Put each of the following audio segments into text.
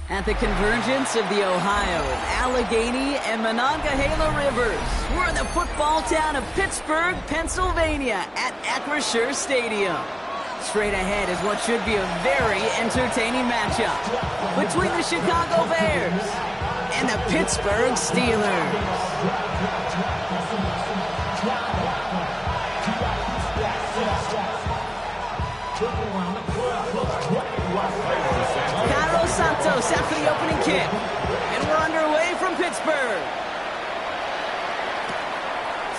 At the convergence of the Ohio, Allegheny, and Monongahela rivers, we're in the football town of Pittsburgh, Pennsylvania at Acrisure Stadium. Straight ahead is what should be a very entertaining matchup between the Chicago Bears and the Pittsburgh Steelers. Santos after the opening kick, and we're underway from Pittsburgh.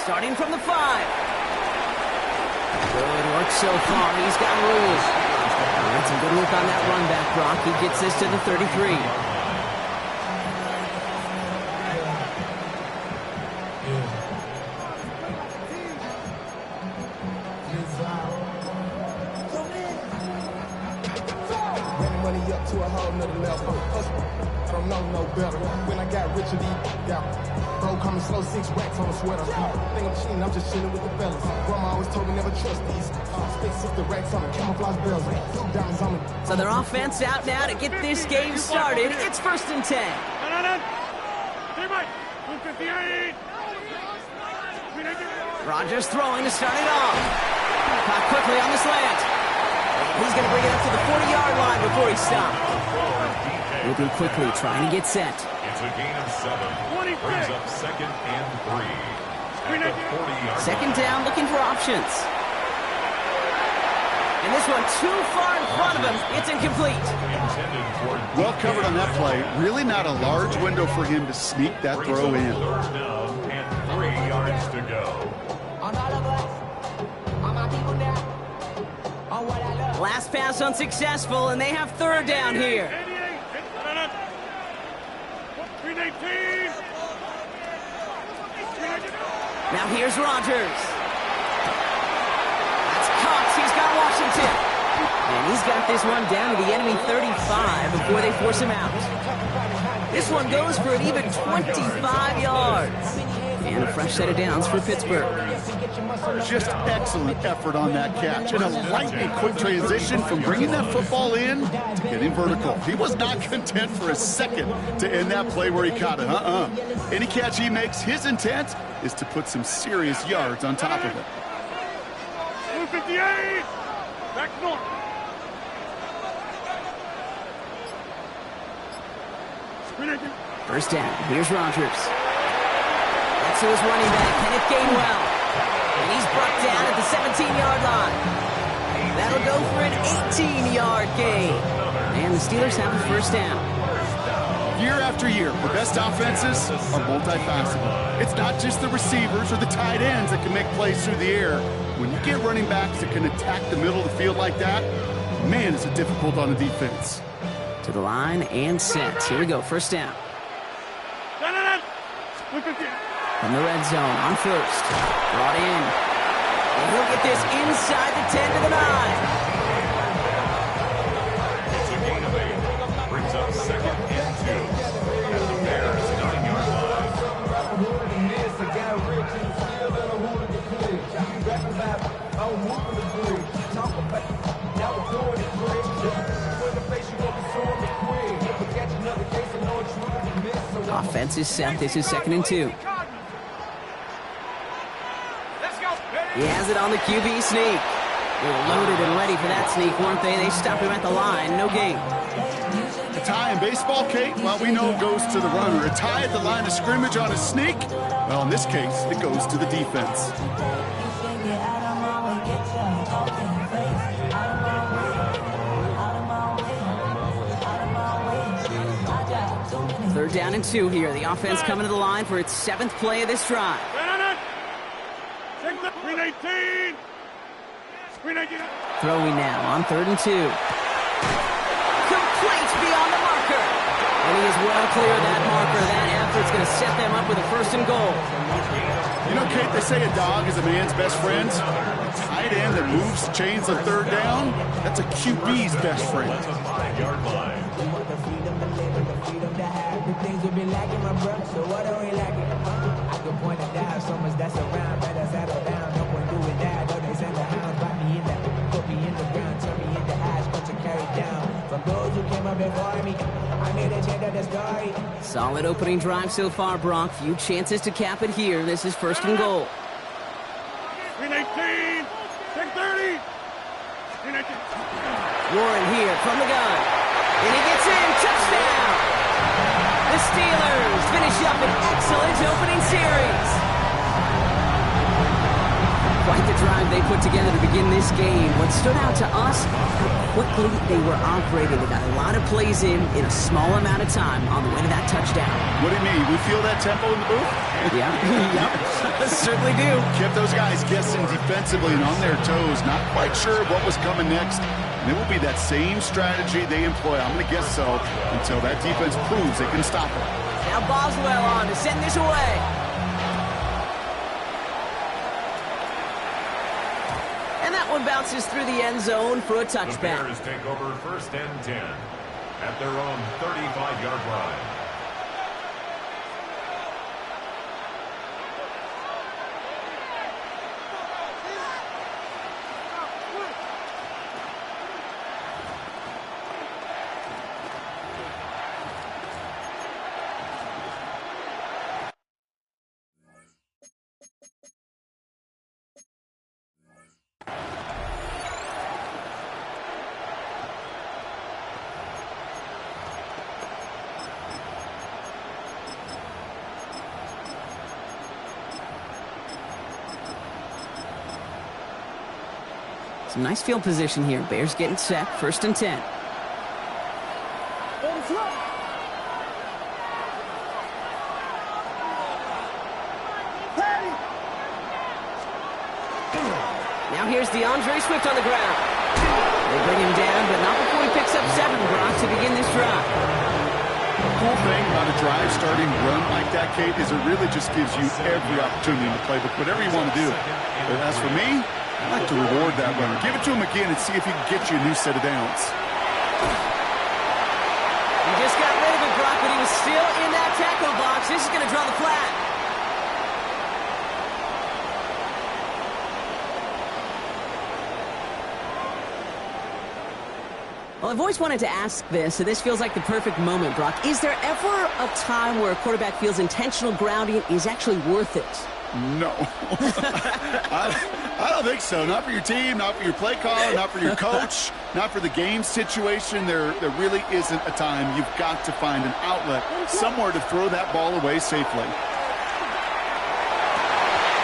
Starting from the 5. Good work so far. He's got rules. Some good work on that run back, Brock. He gets this to the 33. To a whole nother level. Don't know no better. When I got rich and bro, coming slow, 6 racks on a sweater. Think I'm cheating, I'm just chilling with the fellas. Grandma always told me never trust these. Spit 60 racks on the camouflage bells. Diamonds on me. So their offense out now to get this game started. It's 1st and 10. Rodgers throwing to start it off. Caught quickly on the slant. He's going to bring it up to the 40-yard line before he stops. Moving quickly, trying to get set. It's a gain of 7. Brings up 2nd and 3. At the 40-yard line. Second down, looking for options. And this one too far in front of him. It's incomplete. Well covered on that play. Really not a large window for him to sneak that throw in. 3rd down and 3 yards to go. Last pass unsuccessful, and they have 3rd down here. Now here's Rodgers. That's Cox. He's got Washington. And he's got this one down to the enemy 35 before they force him out. This one goes for an even 25 yards. And a fresh set of downs for Pittsburgh. Just excellent effort on that catch. And a lightning quick transition from bringing that football in to getting vertical. He was not content for a second to end that play where he caught it. Any catch he makes, his intent is to put some serious yards on top of it. 58! Back north. First down. Here's Rodgers. That's to his running back, Kenneth Gainwell. And he's brought down at the 17-yard line. That'll go for an 18-yard gain. And the Steelers have a 1st down. Year after year, the best offenses are multifaceted. It's not just the receivers or the tight ends that can make plays through the air. When you get running backs that can attack the middle of the field like that, man, is it difficult on the defense. To the line and set. Here we go, 1st down. From the red zone on 1st. Brought in. And he'll get this inside the 10 to the 9. It's a gain of 8. Brings up 2nd and 2. At the Bears' 9-yard line. Offense is set. This is 2nd and 2. He has it on the QB sneak. They were loaded and ready for that sneak, weren't they? They stopped him at the line. No gain. A tie in baseball, Kate, well, we know it goes to the runner. A tie at the line of scrimmage on a sneak, well, in this case, it goes to the defense. Third down and 2 here. The offense coming to the line for its 7th play of this drive. Throwing now on 3rd and 2. Complete beyond the marker. And he is well clear of that marker. That effort's going to set them up with a 1st and goal. You know, Kate, they say a dog is a man's best friend. A tight end that moves chains on 3rd down, that's a QB's best friend. Things will be lacking, my brother, so what are we lacking? I could point it down, so much that's around, better settle down, no point doing that, though they send the hounds, bite me in the, put me in the ground, turn me into ash, got to carry down, from those who came up before me, I made a change of the story. Solid opening drive so far, Brock. Few chances to cap it here. This is 1st and goal. 18, 10-30. Warren here from the gun. And he gets in. Touchdown! The Steelers finish up an excellent opening series. Quite the drive they put together to begin this game. What stood out to us, how quickly they were operating. They got a lot of plays in a small amount of time on the way to that touchdown. What do you mean? We feel that tempo in the booth? Yeah, yep, certainly do. Kept those guys guessing defensively and on their toes, not quite sure what was coming next. And it will be that same strategy they employ, I'm going to guess so, until that defense proves they can stop them. Now Boswell on to send this away. And that one bounces through the end zone for a touchback. The Bears take over 1st and 10 at their own 35-yard line. Some nice field position here. Bears getting set. 1st and 10. Now here's DeAndre Swift on the ground. They bring him down, but not before he picks up 7, Brock, to begin this drive. The cool thing about a drive starting run like that, Kate, is it really just gives you every opportunity in the playbook, whatever you want to do. But as for me, I like to reward that runner. Give it to him again and see if he can get you a new set of downs. He just got rid of it, Brock, but he was still in that tackle box. This is going to draw the flag. Well, I've always wanted to ask this, and this feels like the perfect moment, Brock. Is there ever a time where a quarterback feels intentional grounding is actually worth it? No. I don't think so. Not for your team, not for your play caller, not for your coach, not for the game situation. There really isn't a time. You've got to find an outlet, somewhere to throw that ball away safely.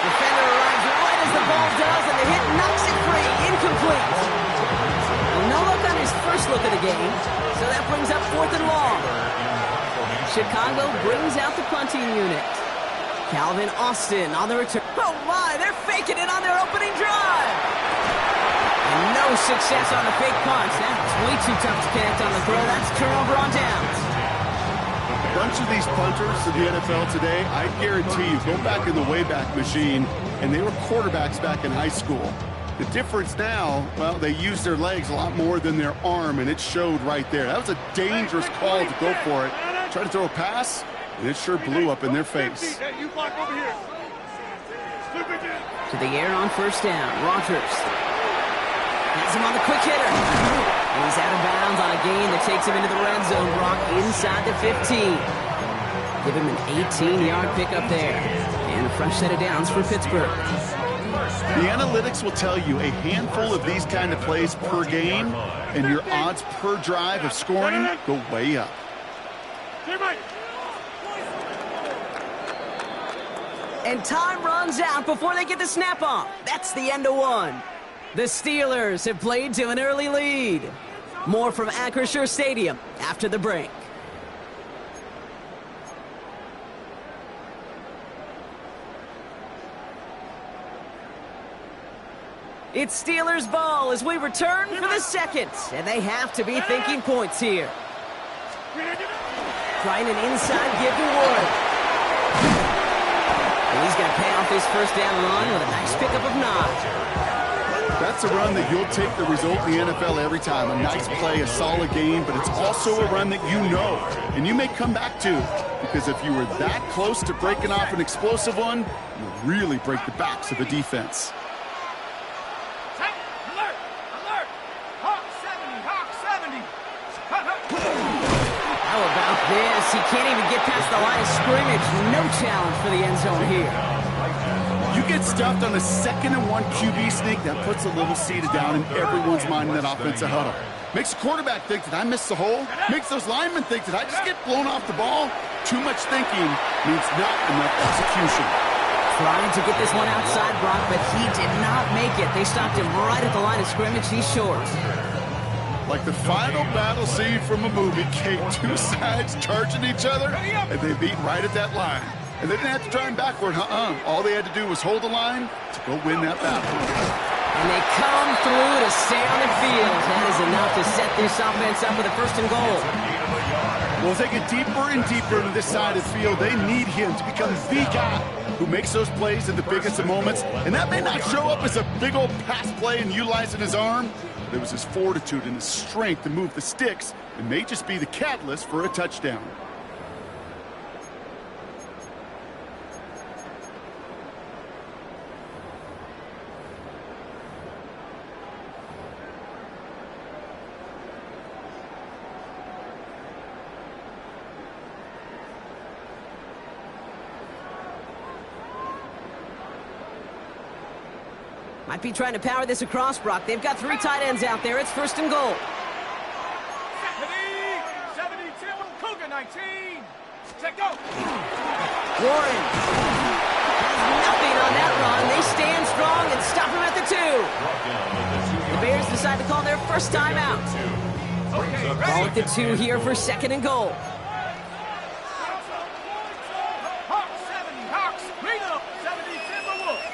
Defender arrives right as the ball does, and the hit knocks it free. Incomplete. Well, no look on his first look of the game, so that brings up 4th and long. Chicago brings out the punting unit. Calvin Austin on the return. Oh my, they're faking it on their opening drive. And no success on the fake punt. That's way too tough to connect on the throw. That's turnover on downs. A bunch of these punters in the NFL today, I guarantee you, go back in the Wayback Machine, and they were quarterbacks back in high school. The difference now, well, they use their legs a lot more than their arm, and it showed right there. That was a dangerous call to go for it. Try to throw a pass, and it sure blew up in their face. You block over here. To the air on 1st down. Rogers has him on the quick hitter. And he's out of bounds on a gain that takes him into the red zone. Brock inside the 15. Give him an 18-yard pickup there. And a fresh set of downs for Pittsburgh. The analytics will tell you a handful of these kind of plays per game, and your odds per drive of scoring go way up. And time runs out before they get the snap off. That's the end of one. The Steelers have played to an early lead. More from Acrisure Stadium after the break. It's Steelers ball as we return for the second, and they have to be thinking points here. Trying an inside give to Warren. And he's going to pay off his first down run with a nice pickup of 9. That's a run that you'll take the result in the NFL every time. A nice play, a solid game, but it's also a run that you know and you may come back to, because if you were that close to breaking off an explosive one, you really break the backs of the defense. Alert! Alert! Hawk 70! Hawk 70! How about this? He can't even get past the line of scrimmage. No challenge for the end zone here. You get stuffed on a 2nd and 1 QB sneak, that puts a little seed down in everyone's mind in that offensive huddle. Makes the quarterback think, did I miss the hole? Makes those linemen think, did I just get blown off the ball? Too much thinking means not enough execution. Trying to get this one outside, Brock, but he did not make it. They stopped him right at the line of scrimmage. He's short. Like the final battle scene from a movie, Kate, two sides charging each other, and they beat right at that line. And they didn't have to drive backward, All they had to do was hold the line to go win that battle. And they come through to stay on the field. That is enough to set this offense up with a 1st and goal. Well, as they get deeper and deeper into this side of the field, they need him to become the guy who makes those plays in the biggest of moments. And that may not show up as a big old pass play and utilizing his arm, but it was his fortitude and his strength to move the sticks. It may just be the catalyst for a touchdown. Might be trying to power this across, Brock. They've got 3 tight ends out there. It's 1st and goal. 72, Cougar 19. Check go. Warren has nothing on that run. They stand strong and stop him at the 2. The Bears decide to call their first timeout. Ball at the 2 here for 2nd and goal. Hawks 70, Hawks, lead up, 70 Timberwolves.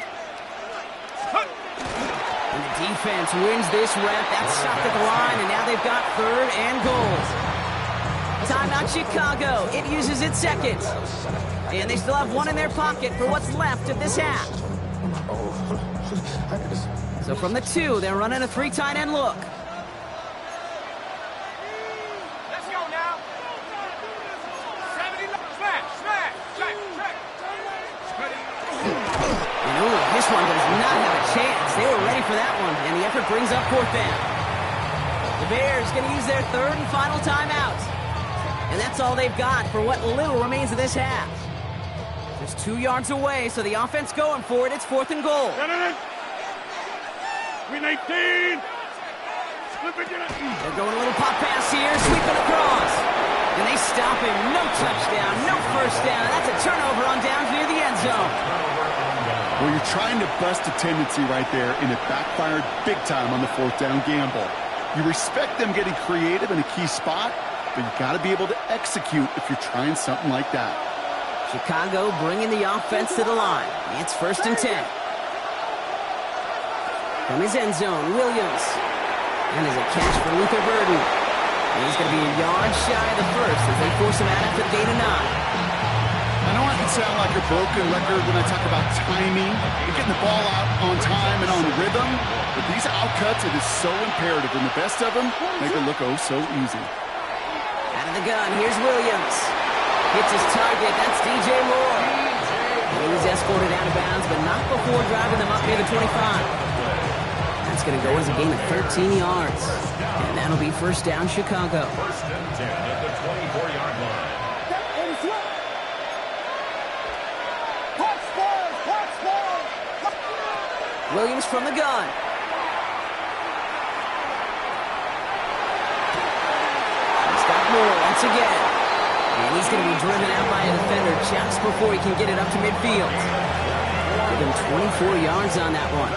And the defense wins this rep. That's stopped at the line, and now they've got 3rd and goal. Timeout Chicago. It uses its 2nd. And they still have 1 in their pocket for what's left of this half. So from the 2, they're running a 3 tight end look. Let's go now. 70, smash, check. And ooh, this one does not have a chance. They were ready for that one, and the effort brings up 4th down. The Bears going to use their 3rd and final timeout. And that's all they've got for what little remains of this half. Just 2 yards away, so the offense going for it. It's 4th and goal. We 19. They're going a little pop pass here, sweeping across. And they stop him. No touchdown, no 1st down. That's a turnover on downs near the end zone. Well, you're trying to bust a tendency right there, and it backfired big time on the 4th down gamble. You respect them getting creative in a key spot, but you got to be able to execute if you're trying something like that. Chicago bringing the offense to the line. It's 1st and 10. From his end zone, Williams. And there's a catch for Luther Burden. And he's going to be a yard shy of the 1st as they force him out after the gain of 9. I know I can sound like a broken record when I talk about timing and getting the ball out on time and on rhythm, but these outcuts, it is so imperative, and the best of them make it look oh so easy. Out of the gun, here's Williams. Hits his target, that's DJ Moore. And he was escorted out of bounds, but not before driving them up near the 25. That's going to go as a gain of 13 yards. And that'll be 1st down, Chicago. 1st and 10 at the 24-yard line. Williams from the gun. He's got Moore once again. And he's going to be driven out by a defender just before he can get it up to midfield. Give him 24 yards on that one.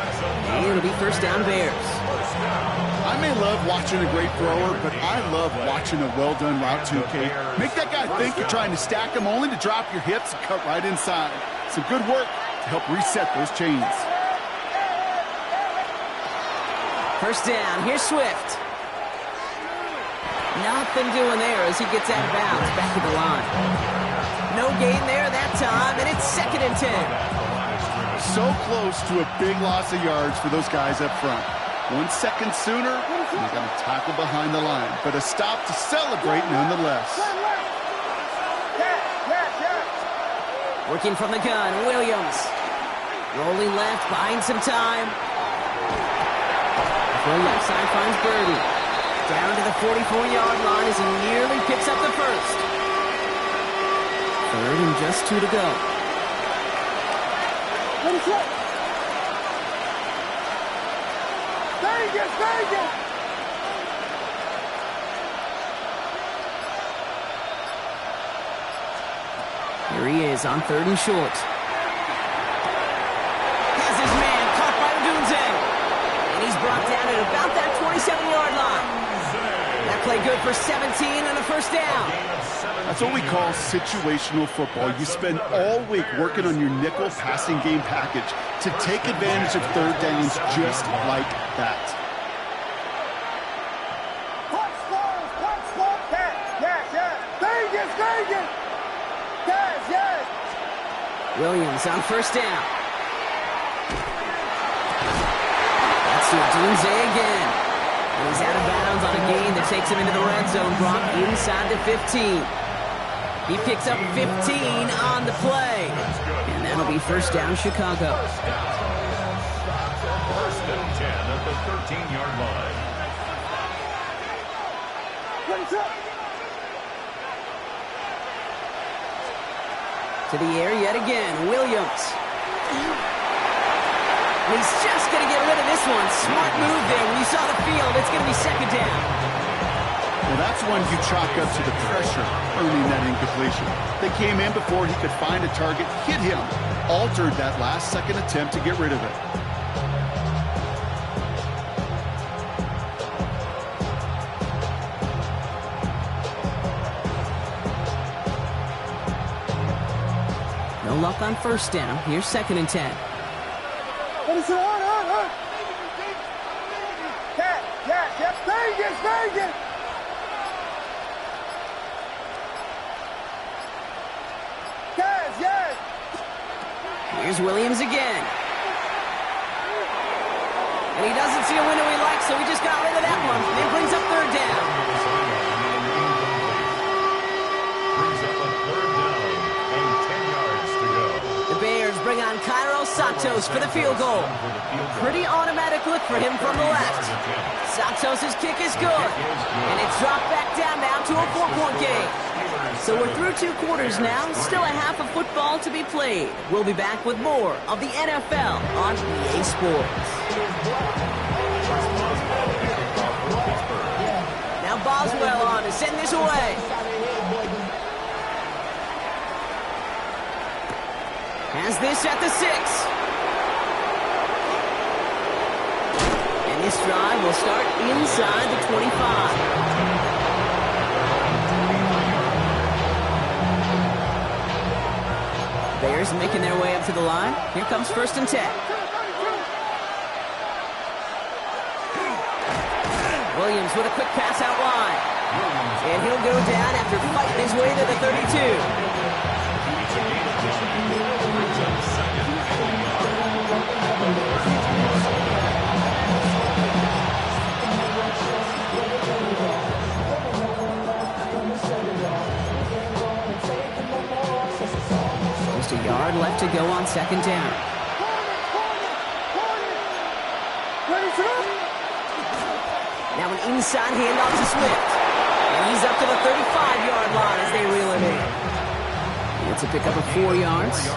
And it'll be 1st down Bears. I may love watching a great thrower, but I love watching a well-done route too, Kate. Make that guy think you're trying to stack him only to drop your hips and cut right inside. Some good work to help reset those chains. First down, here's Swift. Nothing doing there as he gets out of bounds back at the line. No gain there that time, and it's 2nd and 10. So close to a big loss of yards for those guys up front. 1 second sooner, they're going to tackle behind the line. But a stop to celebrate nonetheless. Working from the gun, Williams. Rolling left, buying some time. Full left side finds Birdie. Down to the 44-yard line as he nearly picks up the first. 3rd and just 2 to go. Here he is on 3rd and short. Has his man caught by Odunze. And he's brought down at about that 27-yard line. That play good for 17 and a first down. That's what we call situational football. You spend all week working on your nickel passing game package to take advantage of 3rd downs just like that. Williams on first down. That's Odunze again. And he's out of bounds on a gain that takes him into the red zone, brought inside the 15. He picks up 15 on the play. And that'll be first down, Chicago. First and 10 at the 13-yard line. To the air yet again, Williams. He's just going to get rid of this one. Smart move there. When you saw the field, it's going to be 2nd down. Well, that's one you chalk up to the pressure earning that incompletion. They came in before he could find a target, hit him, altered that last-second attempt to get rid of it. No luck on first down. Here's 2nd and 10. Here's Williams again. And he doesn't see a window he likes, so he just got rid of that one. It brings up 3rd down. Brings up a 3rd down and 10 yards to go. The Bears bring on Cairo Santos for the field goal. Pretty automatic look for him from the left. Santos' kick is good. And it's dropped back down now to a 4-point game. So we're through 2 quarters now. Still a half of football to be played. We'll be back with more of the NFL on EA Sports. Now Boswell on to send this away. Has this at the 6. And this drive will start inside the 25. Bears making their way up to the line. Here comes 1st and 10. Williams with a quick pass out wide. And he'll go down after fighting his way to the 32. Just a yard left to go on 2nd down. Now an inside handoff to Swift. And he's up to the 35-yard line as they reel him in. It's a pickup of 4 yards.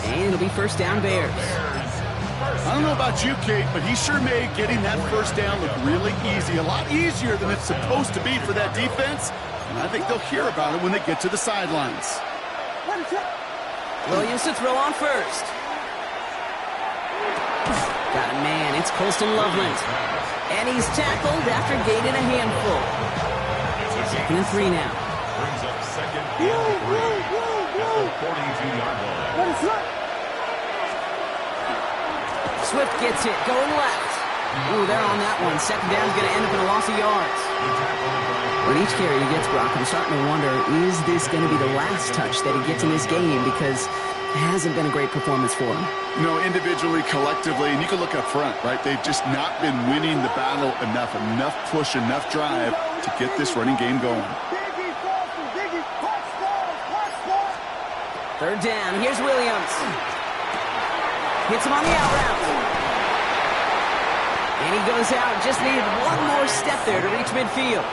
And it'll be first down Bears. I don't know about you, Kate, but he sure made getting that first down look really easy. A lot easier than it's supposed to be for that defense. And I think they'll hear about it when they get to the sidelines. Williams to throw on first. Got a man. It's Colston Loveland. And he's tackled after gaining a handful. 2nd and 3 now. Brings up 2nd and 3 at the 42-yard line. Swift gets it, going left. Ooh, they're on that one. Second down's going to end up in a loss of yards. With each carry he gets, Brock, I'm starting to wonder, is this going to be the last touch that he gets in this game? Because it hasn't been a great performance for him. You know, individually, collectively, and you can look up front, right? They've just not been winning the battle enough push, enough drive to get this running game going. Third down, here's Williams. Hits him on the out route. And he goes out, just needed one more step there to reach midfield.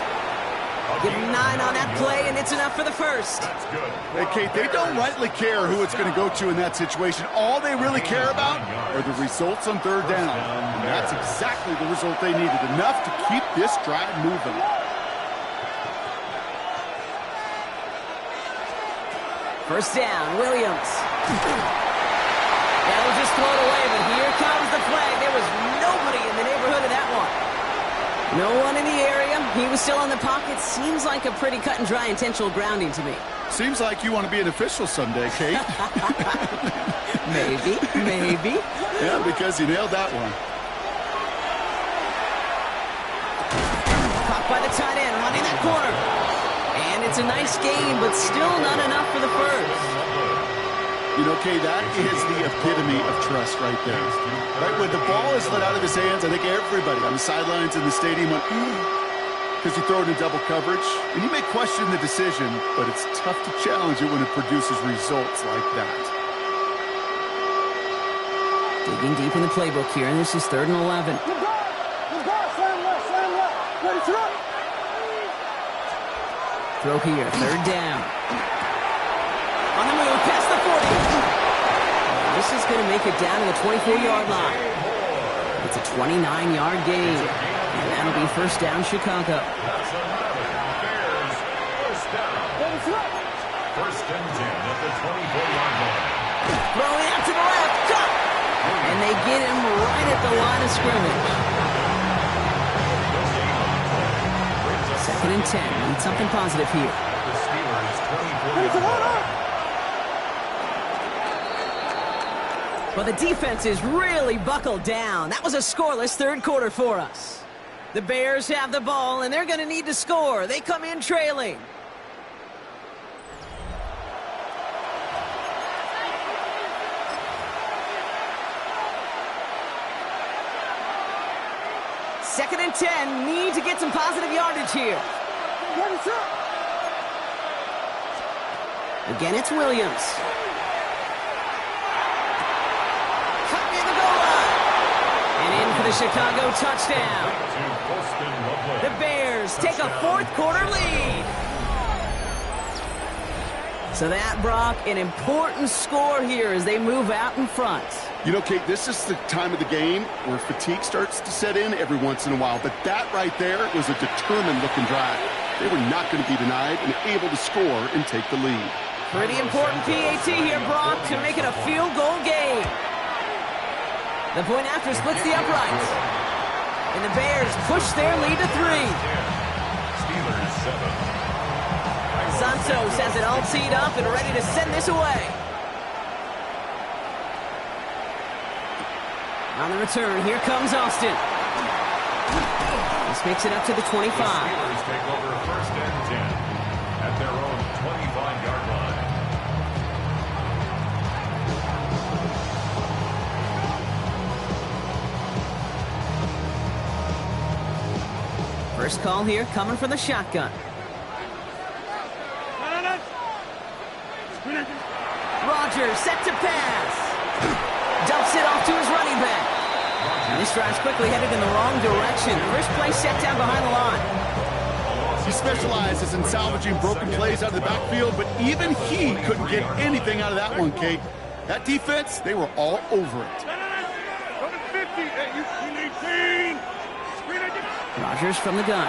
Give him 9 on that play, and it's enough for the first. That's good. Hey, Kate, they don't rightly care who it's going to go to in that situation. All they really care about are the results on third down. And that's exactly the result they needed, enough to keep this drive moving. First down, Williams. That'll just throw it away, but here comes the flag. There was nobody in the neighborhood of that one. No one in the area. He was still in the pocket. Seems like a pretty cut and dry intentional grounding to me. Seems like you want to be an official someday, Kate. Maybe. Yeah, because you nailed that one. Caught by the tight end, running that corner. And it's a nice game, but still not enough for the first. You know, Kay, that is the epitome of trust right there. Right, when the ball is let out of his hands, I think everybody on the sidelines in the stadium went, because you throw it in double coverage. And you may question the decision, but it's tough to challenge it when it produces results like that. Digging deep in the playbook here, and this is 3rd and 11. Throw here, 3rd down. On the move, past the 40. This is going to make it down to the 24-yard line. It's a 29-yard gain. And that'll be first down, Chicago. That's Bears. First down. First and 10 at the 24-yard line. Throwing out to the left. Cut! And they get him right at the line of scrimmage. 2nd and 10. Need something positive here. The Steelers' 24-yard line. Well, the defense is really buckled down. That was a scoreless 3rd quarter for us. The Bears have the ball, and they're going to need to score. They come in trailing. Second and 10. Need to get some positive yardage here. Again, it's Williams. For the Chicago touchdown. The Bears take a 4th quarter lead. So that, Brock, an important score here as they move out in front. You know, Kate, this is the time of the game where fatigue starts to set in every once in a while. But that right there was a determined-looking drive. They were not going to be denied and able to score and take the lead. Pretty important PAT here, Brock, to make it a field goal game. The point after splits the uprights. And the Bears push their lead to 3. Steelers 7. Santos has it all teed up and ready to send this away. On the return, here comes Austin. This makes it up to the 25. The Steelers take over first and 10 at their own 25-yard line. First call here coming from the shotgun. Rodgers set to pass. Dumps it off to his running back. And this drive's quickly headed in the wrong direction. First play set down behind the line. He specializes in salvaging broken plays out of the backfield, but even he couldn't get anything out of that one, Kate. That defense, they were all over it. Rodgers from the gun.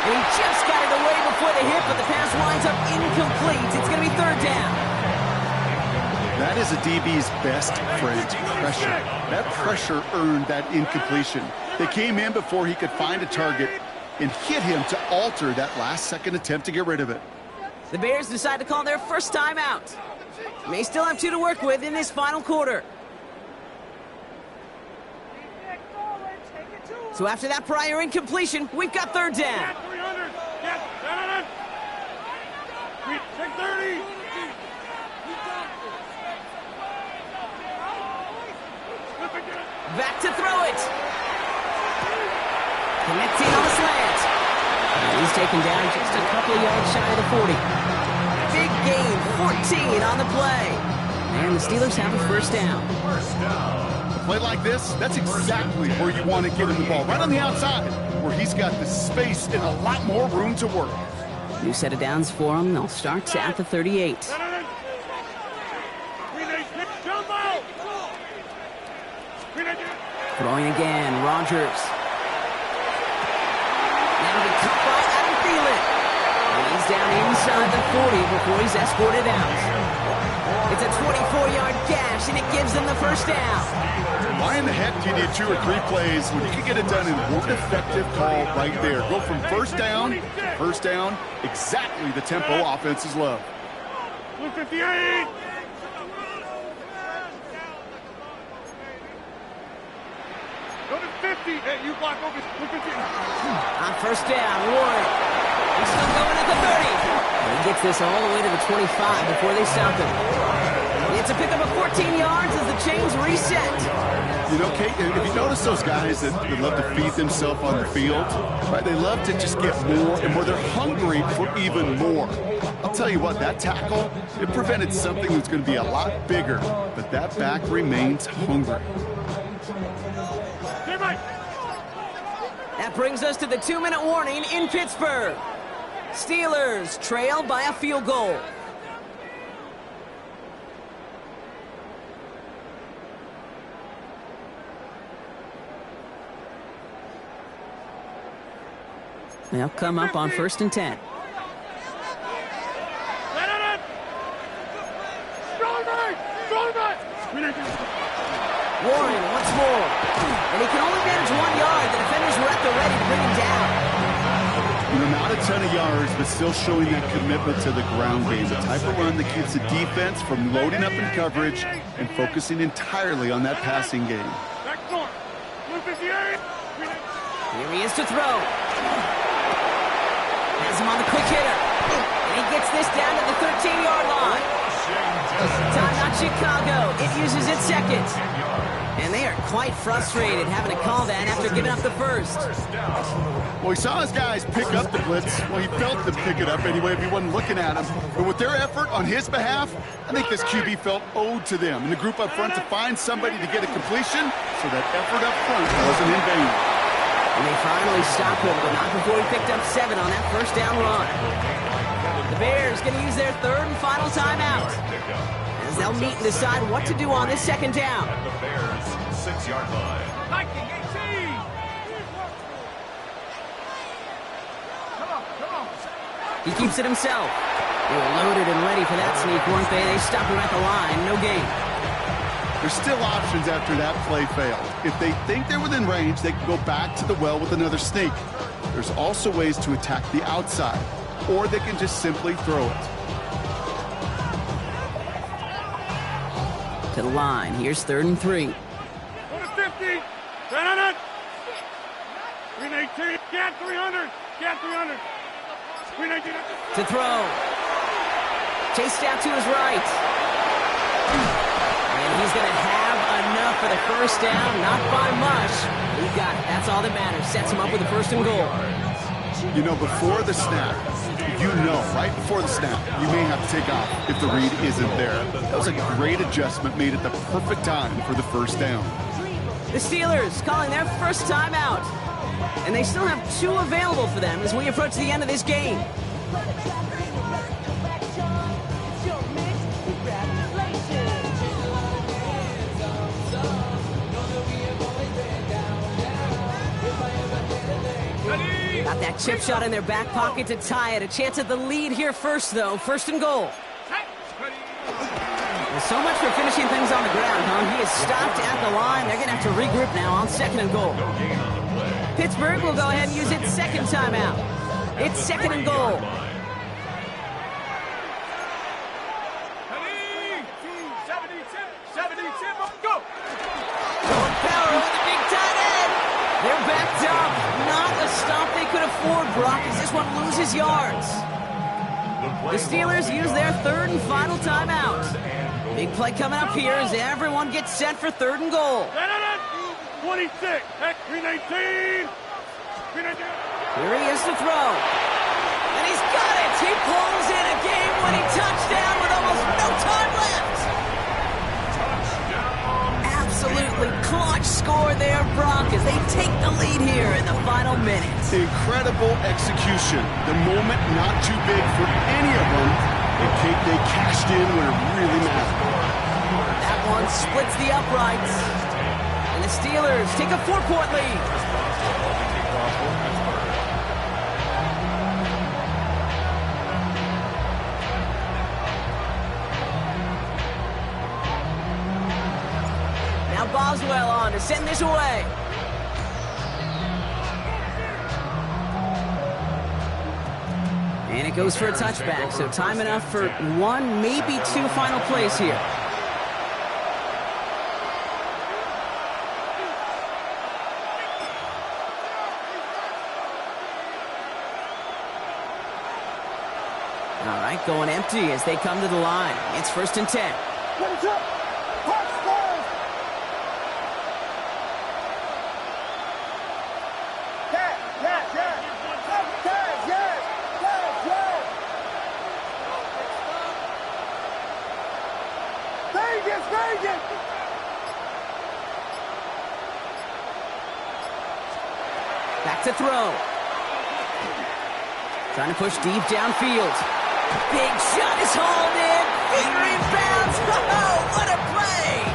And he just got it away before the hit, but the pass winds up incomplete. It's going to be 3rd down. That is a DB's best friend, pressure. That pressure earned that incompletion. They came in before he could find a target and hit him to alter that last-second attempt to get rid of it. The Bears decide to call their first timeout. May still have 2 to work with in this final quarter. So after that prior incompletion, we've got third down. Get 300. Get 700. 630. Back to throw it. Connecting on the slant. And he's taken down just a couple of yards shy of the 40. Big gain, 14 on the play. And the Steelers have a first down. A play like this, that's exactly where you want to get him the ball. Right on the outside, where he's got the space and a lot more room to work. New set of downs for him. They'll start at the 38. Throwing again, Rodgers. Now to cut by Adam Thielen. And he's down inside the 40 before he's escorted out. It's a 24-yard gash, and it gives them the first down. Why in the heck do you need 2 or 3 plays when you can get it done in one effective call right there? Go from first down to first down, exactly the tempo offenses love. 158. Go to 50. Hey, you block over 158. On first down, Warren. He's still going at the 30. And he gets this all the way to the 25 before they stop him. It's a pickup of 14 yards as the chains reset. You know, Kate, if you notice those guys that love to feed themselves on the field, right? They love to just get more and more. They're hungry for even more. I'll tell you what, that tackle, it prevented something that's going to be a lot bigger, but that back remains hungry. That brings us to the 2-minute warning in Pittsburgh. Steelers trail by a field goal. They'll come up on 1st and 10. Warren once more. And he can only manage 1 yard. The defenders were at the ready to bring him down. You know, not a ton of yards, but still showing that commitment to the ground game. The type of run that keeps the defense from loading up in coverage and focusing entirely on that passing game. Here he is to throw. Has him on the quick hitter. And he gets this down to the 13-yard line. Timeout Chicago. It uses its second. And they are quite frustrated having to call that after giving up the first. Well, he saw his guys pick up the blitz. Well, he felt them pick it up anyway if he wasn't looking at him. But with their effort on his behalf, I think this QB felt owed to them and the group up front to find somebody to get a completion so that effort up front wasn't in vain. And they finally stopped him, but not before he picked up 7 on that first down run. The Bears going to use their 3rd and final timeout, as they'll meet and decide what to do on this 2nd down. At the Bears' 6-yard line. Viking 18. Come on. He keeps it himself. They were loaded and ready for that sneak, weren't they? They stopped him at the line. No gain. There's still options after that play failed. If they think they're within range, they can go back to the well with another sneak. There's also ways to attack the outside, or they can just simply throw it. To the line. Here's 3rd and 3. Go to 50. 700. 318. Get 300. Get 300. 319. To throw. Chased out to his right. And he's going to have enough for the first down. Not by much. He got it. That's all that matters. Sets him up with a 1st and goal. You know, before the snap, right before the snap, you may have to take off if the read isn't there. That was a great adjustment made at the perfect time for the first down. The Steelers calling their first timeout. And they still have 2 available for them as we approach the end of this game. Got that chip shot in their back pocket to tie it. A chance at the lead here first, though. 1st and goal. Well, so much for finishing things on the ground, huh? He is stopped at the line. They're going to have to regroup now on 2nd and goal. Pittsburgh will go ahead and use its 2nd timeout. It's 2nd and goal. Go! Power with the big tight end. They're backed up. Brock, as this one loses yards. The Steelers use their third and final timeout. Big play coming up here as everyone gets set for third and goal. 26, heck, 319. Here he is to throw. And he's got it. He pulls in a game-winning touchdown with almost no time left. Absolutely clutch score there, Brock, as they take the lead here in the final minutes. Incredible execution. The moment not too big for any of them. And Kate, they cashed in when it really mattered. That one splits the uprights. And the Steelers take a 4-point lead. Now Boswell on to send this away. And it goes for a touchback, so time enough for one, maybe two final plays here. All right, going empty as they come to the line. It's 1st and 10. Back to throw. Trying to push deep downfield. Big shot is hauled in. Fingering bounds. Oh, what a play!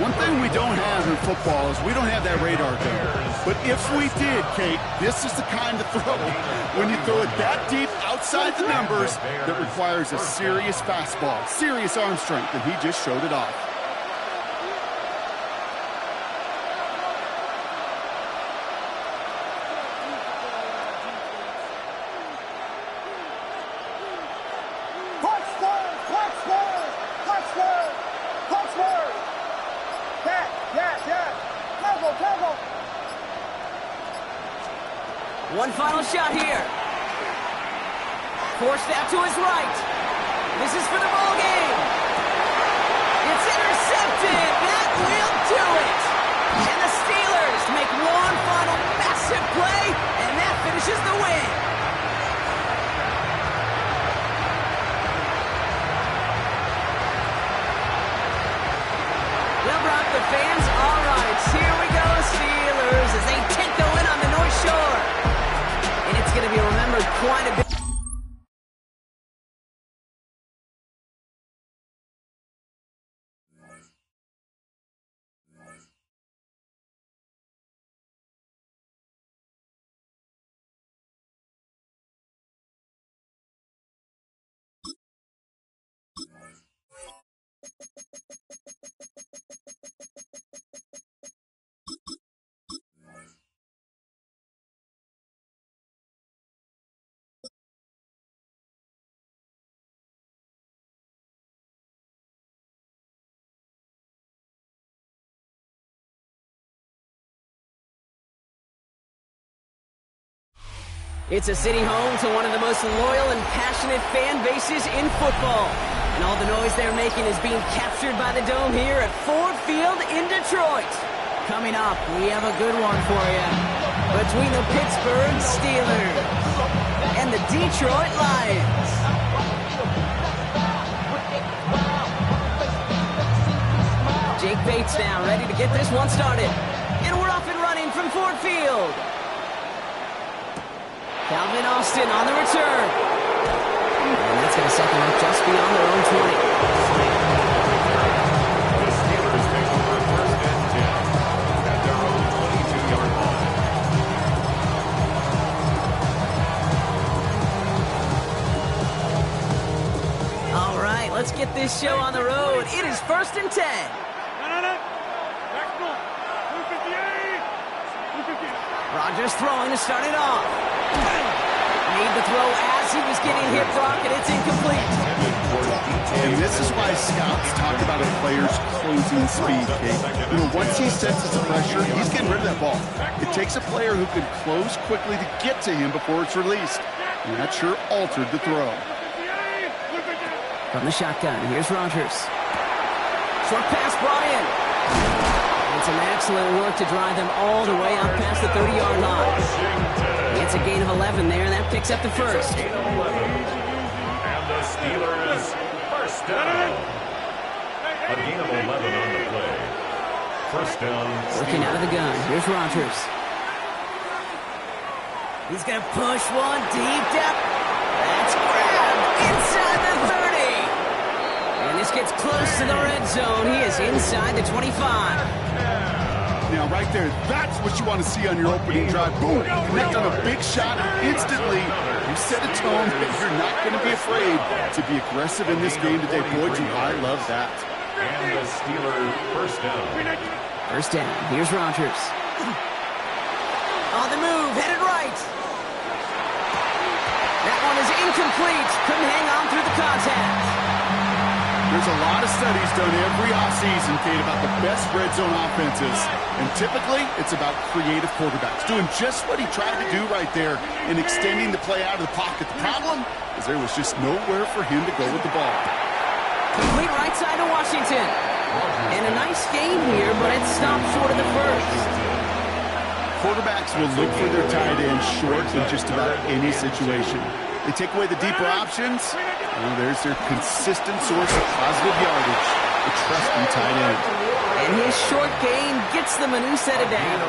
One thing we don't have in football is we don't have that radar gun. But if we did, Kate, this is the kind of throw, when you throw it that deep outside the numbers, that requires a serious fastball, serious arm strength, and he just showed it off. One final shot here. Forced out to his right. This is for the ball game. It's intercepted. That will do it. And the Steelers make one final massive play, and that finishes the win. Well, Brock, the fans, all right. Here we go, Steelers, as they take the win on the North Shore. And it's going to be remembered quite a bit. It's a city home to one of the most loyal and passionate fan bases in football. And all the noise they're making is being captured by the Dome here at Ford Field in Detroit. Coming up, we have a good one for you. Between the Pittsburgh Steelers and the Detroit Lions. Jake Bates now ready to get this one started. And we're off and running from Ford Field. Calvin Austin on the return. And that's going to set them up just beyond their own 20. The Steelers take over 1st and 10 at their own 22-yard line. All right, let's get this show on the road. It is 1st and 10. Rodgers throwing to start it off. Made the throw as he was getting hit, Brock, and it's incomplete. And this is why scouts talk about a player's closing speed, Kate. You know, once he senses the pressure, he's getting rid of that ball. It takes a player who can close quickly to get to him before it's released. And that sure altered the throw. From the shotgun, here's Rogers. Short pass brought in. And some excellent work to drive them all the way up past the 30-yard line. It's a gain of 11 there, and that picks up the first. And the Steelers first down. A gain of 11 on the play. First down. Working out of the gun. Here's Rogers. He's going to push one deep down. That's grabbed inside the 30. And this gets close to the red zone. He is inside the 25. Now, right there, that's what you want to see on your opening drive. Boom, connect on a big shot, and instantly you set a tone that you're not going to be afraid to be aggressive in this game today. Boy, do I love that. And the Steelers first down. First down. Here's Rogers. On the move, headed right. That one is incomplete. Couldn't hang on through the contact. There's a lot of studies done every offseason, Kate, about the best red zone offenses. And typically, it's about creative quarterbacks, doing just what he tried to do right there and extending the play out of the pocket. The problem is there was just nowhere for him to go with the ball. Complete right side to Washington. And a nice game here, but it stopped short of the first. Quarterbacks will look for their tight end short in just about any situation. They take away the deeper options. Well, there's their consistent source of positive yardage, the trusty tight end. And his short gain gets them a new set of downs.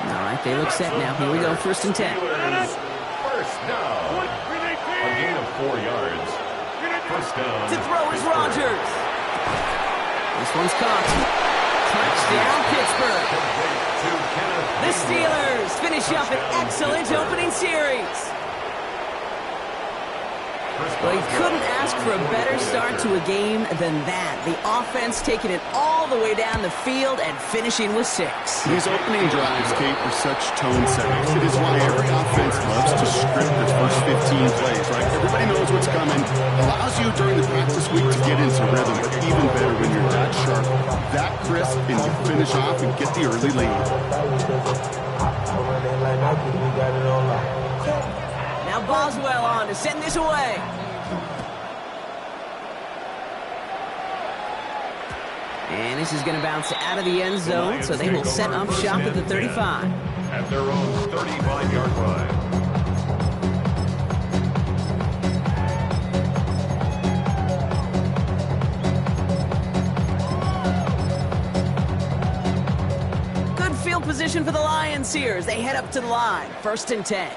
All right, they look set now. Here we go, 1st and 10. First down. A gain of 4 yards. First down. To throw is Rogers. This one's caught. Touchdown, Pittsburgh. The Steelers finish up an excellent opening series. Well, you couldn't ask for a better start to a game than that. The offense taking it all the way down the field and finishing with 6. These opening drives, Kate, are such tone setters. It is why every offense loves to script their first 15 plays, right? Everybody knows what's coming. Allows you during the practice week to get into rhythm, but even better when you're that sharp, that crisp, and you finish off and get the early lead. Now Boswell on to send this away. And this is going to bounce out of the end zone, so they will set up shop at the 35. At their own 35-yard line. Good field position for the Lions here as they head up to the line. 1st and 10.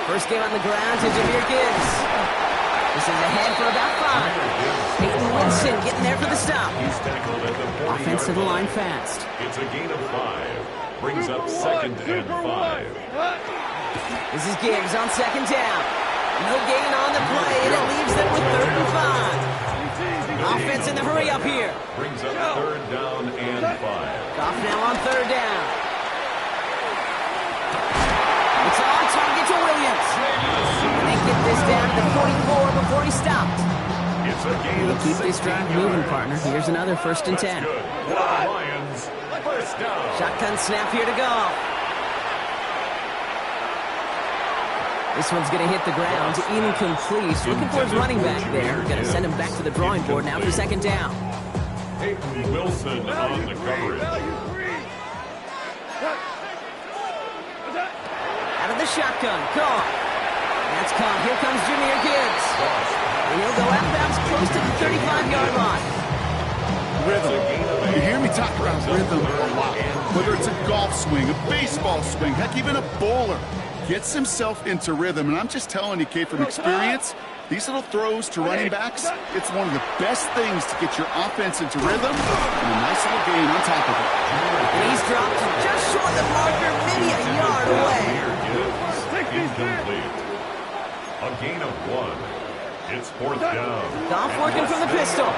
First game on the ground to Jameer Gibbs. This is ahead for about 5. Peyton Wilson getting there for the stop. He's tackled at the 40-yard Offense to the line line. fast. It's a gain of 5. Brings up 2nd and 5. This is Gibbs on 2nd down. No gain on the play, and it leaves them with 3rd and 5. Offense in the hurry up here. Brings up 3rd down and 5. Goff now on 3rd down. It's on target to Williams. And they get this down to the 44 before he stopped. It's a gain of Keep this drive 16 moving, yards. partner. Here's another 1st and 10. Good. Lions, first down. Shotgun snap here to go. This one's going to hit the ground. Incomplete. Looking for his running back there. Going to send him back to the drawing board now for 2nd down. Peyton Wilson on the coverage. Out of the shotgun. Caught. That's caught. Here comes Jameer Gibbs. And he'll go outbounds close to the 35-yard line. Rhythm. You hear me talk about rhythm a lot. Whether it's a golf swing, a baseball swing, heck, even a bowler gets himself into rhythm. And I'm just telling you, Kate, from experience, these little throws to running backs, it's one of the best things to get your offense into rhythm and a nice little gain on top of it. And he's dropped just short of the marker, maybe a yard away. Incomplete. A gain of 1. It's 4th down. Goff working from the pistol.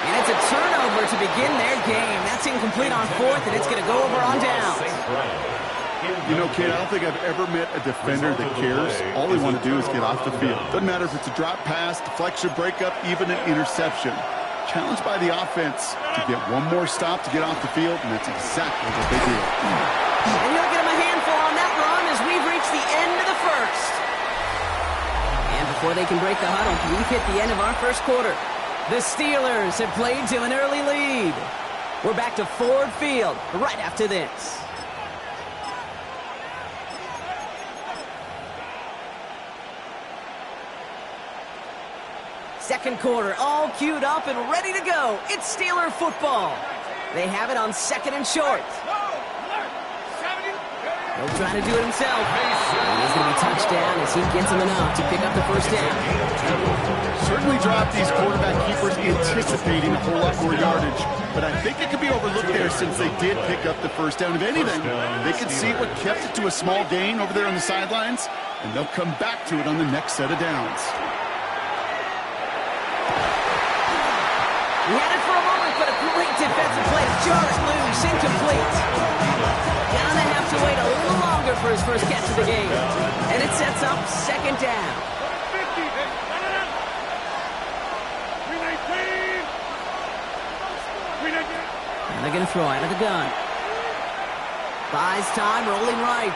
And it's a turnover to begin their game. That's incomplete on fourth, and it's going to go over on downs. You know, Kate, I don't think I've ever met a defender that cares. All they want to do is get off the field. Doesn't matter if it's a drop pass, deflection, breakup, even an interception. Challenged by the offense to get one more stop to get off the field, and that's exactly what they did. And he'll get him a handful on that run as we've reached the end of the first. And before they can break the huddle, we've hit the end of our first quarter. The Steelers have played to an early lead. We're back to Ford Field right after this. Second quarter, all queued up and ready to go. It's Steeler football. They have it on second and short. He'll try to do it himself. He's going to be touchdown as he gets him enough to pick up the first down. Certainly dropped these quarterback keepers anticipating a whole lot more yardage, but I think it could be overlooked there since they did pick up the first down. If anything, they could see what kept it to a small gain over there on the sidelines, and they'll come back to it on the next set of downs. He had it for a moment, but a great defensive play to jar it loose, incomplete. Gonna have to wait a little longer for his first catch of the game. And it sets up second down. 50. And they're gonna throw out of the gun. Buys time, rolling right.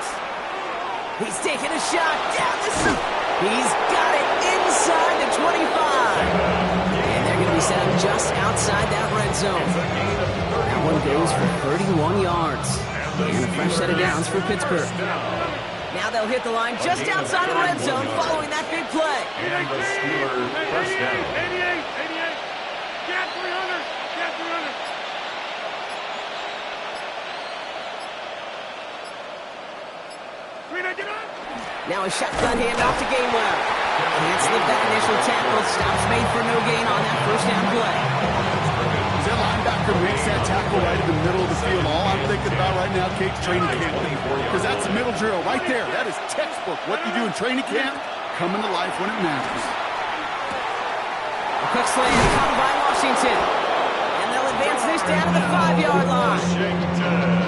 He's taking a shot down the side. He's got it inside the 25. Be set up just outside that red zone. That one goes for 31 yards. And a fresh set of downs for Pittsburgh. Now they'll hit the line just outside the red zone following that big play. And the Steelers first down. 88. Get 300. Get 300. Now a shotgun handoff to Gainwell. Can't slip that initial tackle. Stops made for no gain on that first down play. That linebacker makes that tackle right in the middle of the field. All I'm thinking about right now, Kate, training camp. Because that's the middle drill right there. That is textbook. What you do in training camp, coming to life when it matters. A quick slant caught by Washington. And they'll advance this down to the 5-yard line.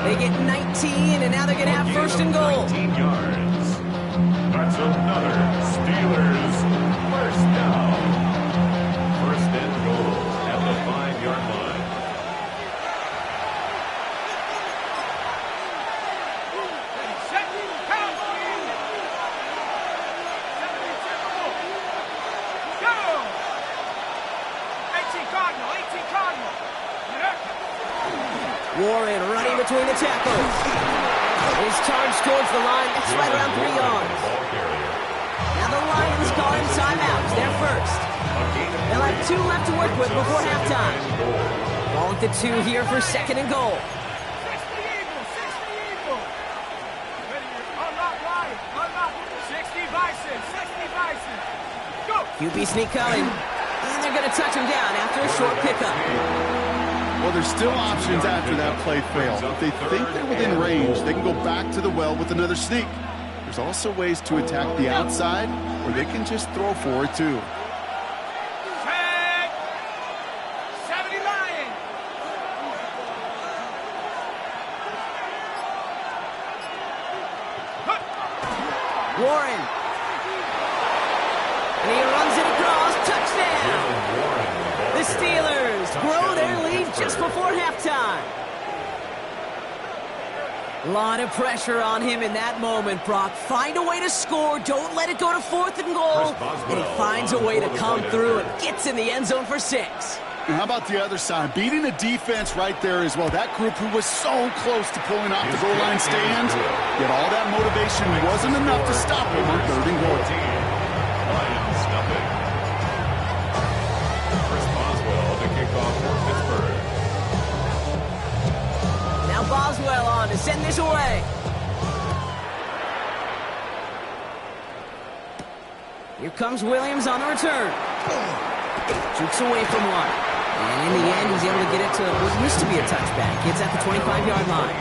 They get 19, and now they're going to have first and goal. 19 yards. That's another Steelers first down. First and goal at the 5-yard line. Warren running between the tackles. He's charged towards the line. That's right around 3 yards. Now the Lions calling timeouts. They're first. They'll have 2 left to work with before halftime. Ball at the 2 here for second and goal. 60 Eagles. Unlock Lions. Unlock 60 Bison. 60 Bison. Go. QB sneak coming. And they're going to touch him down after a short pickup. Well, there's still options after that play fail. If they think they're within range, they can go back to the well with another sneak. There's also ways to attack the outside, or they can just throw for it too. Tag. 70 Lions. Warren. And he runs it across. Touchdown. The Steelers grow their lead just before halftime. A lot of pressure on him in that moment, Brock. Find a way to score. Don't let it go to fourth and goal. And he finds a way to come through and gets in the end zone for 6. And how about the other side? Beating the defense right there as well. That group who was so close to pulling off the goal line stand, yet all that motivation wasn't enough to stop him on third and goal. Lions stop it. Chris Boswell to kick off for Pittsburgh. Now Boswell on to send this away. Here comes Williams on the return. Jukes away from one. And in the end, he's able to get it to what used to be a touchback. It's at the 25-yard line.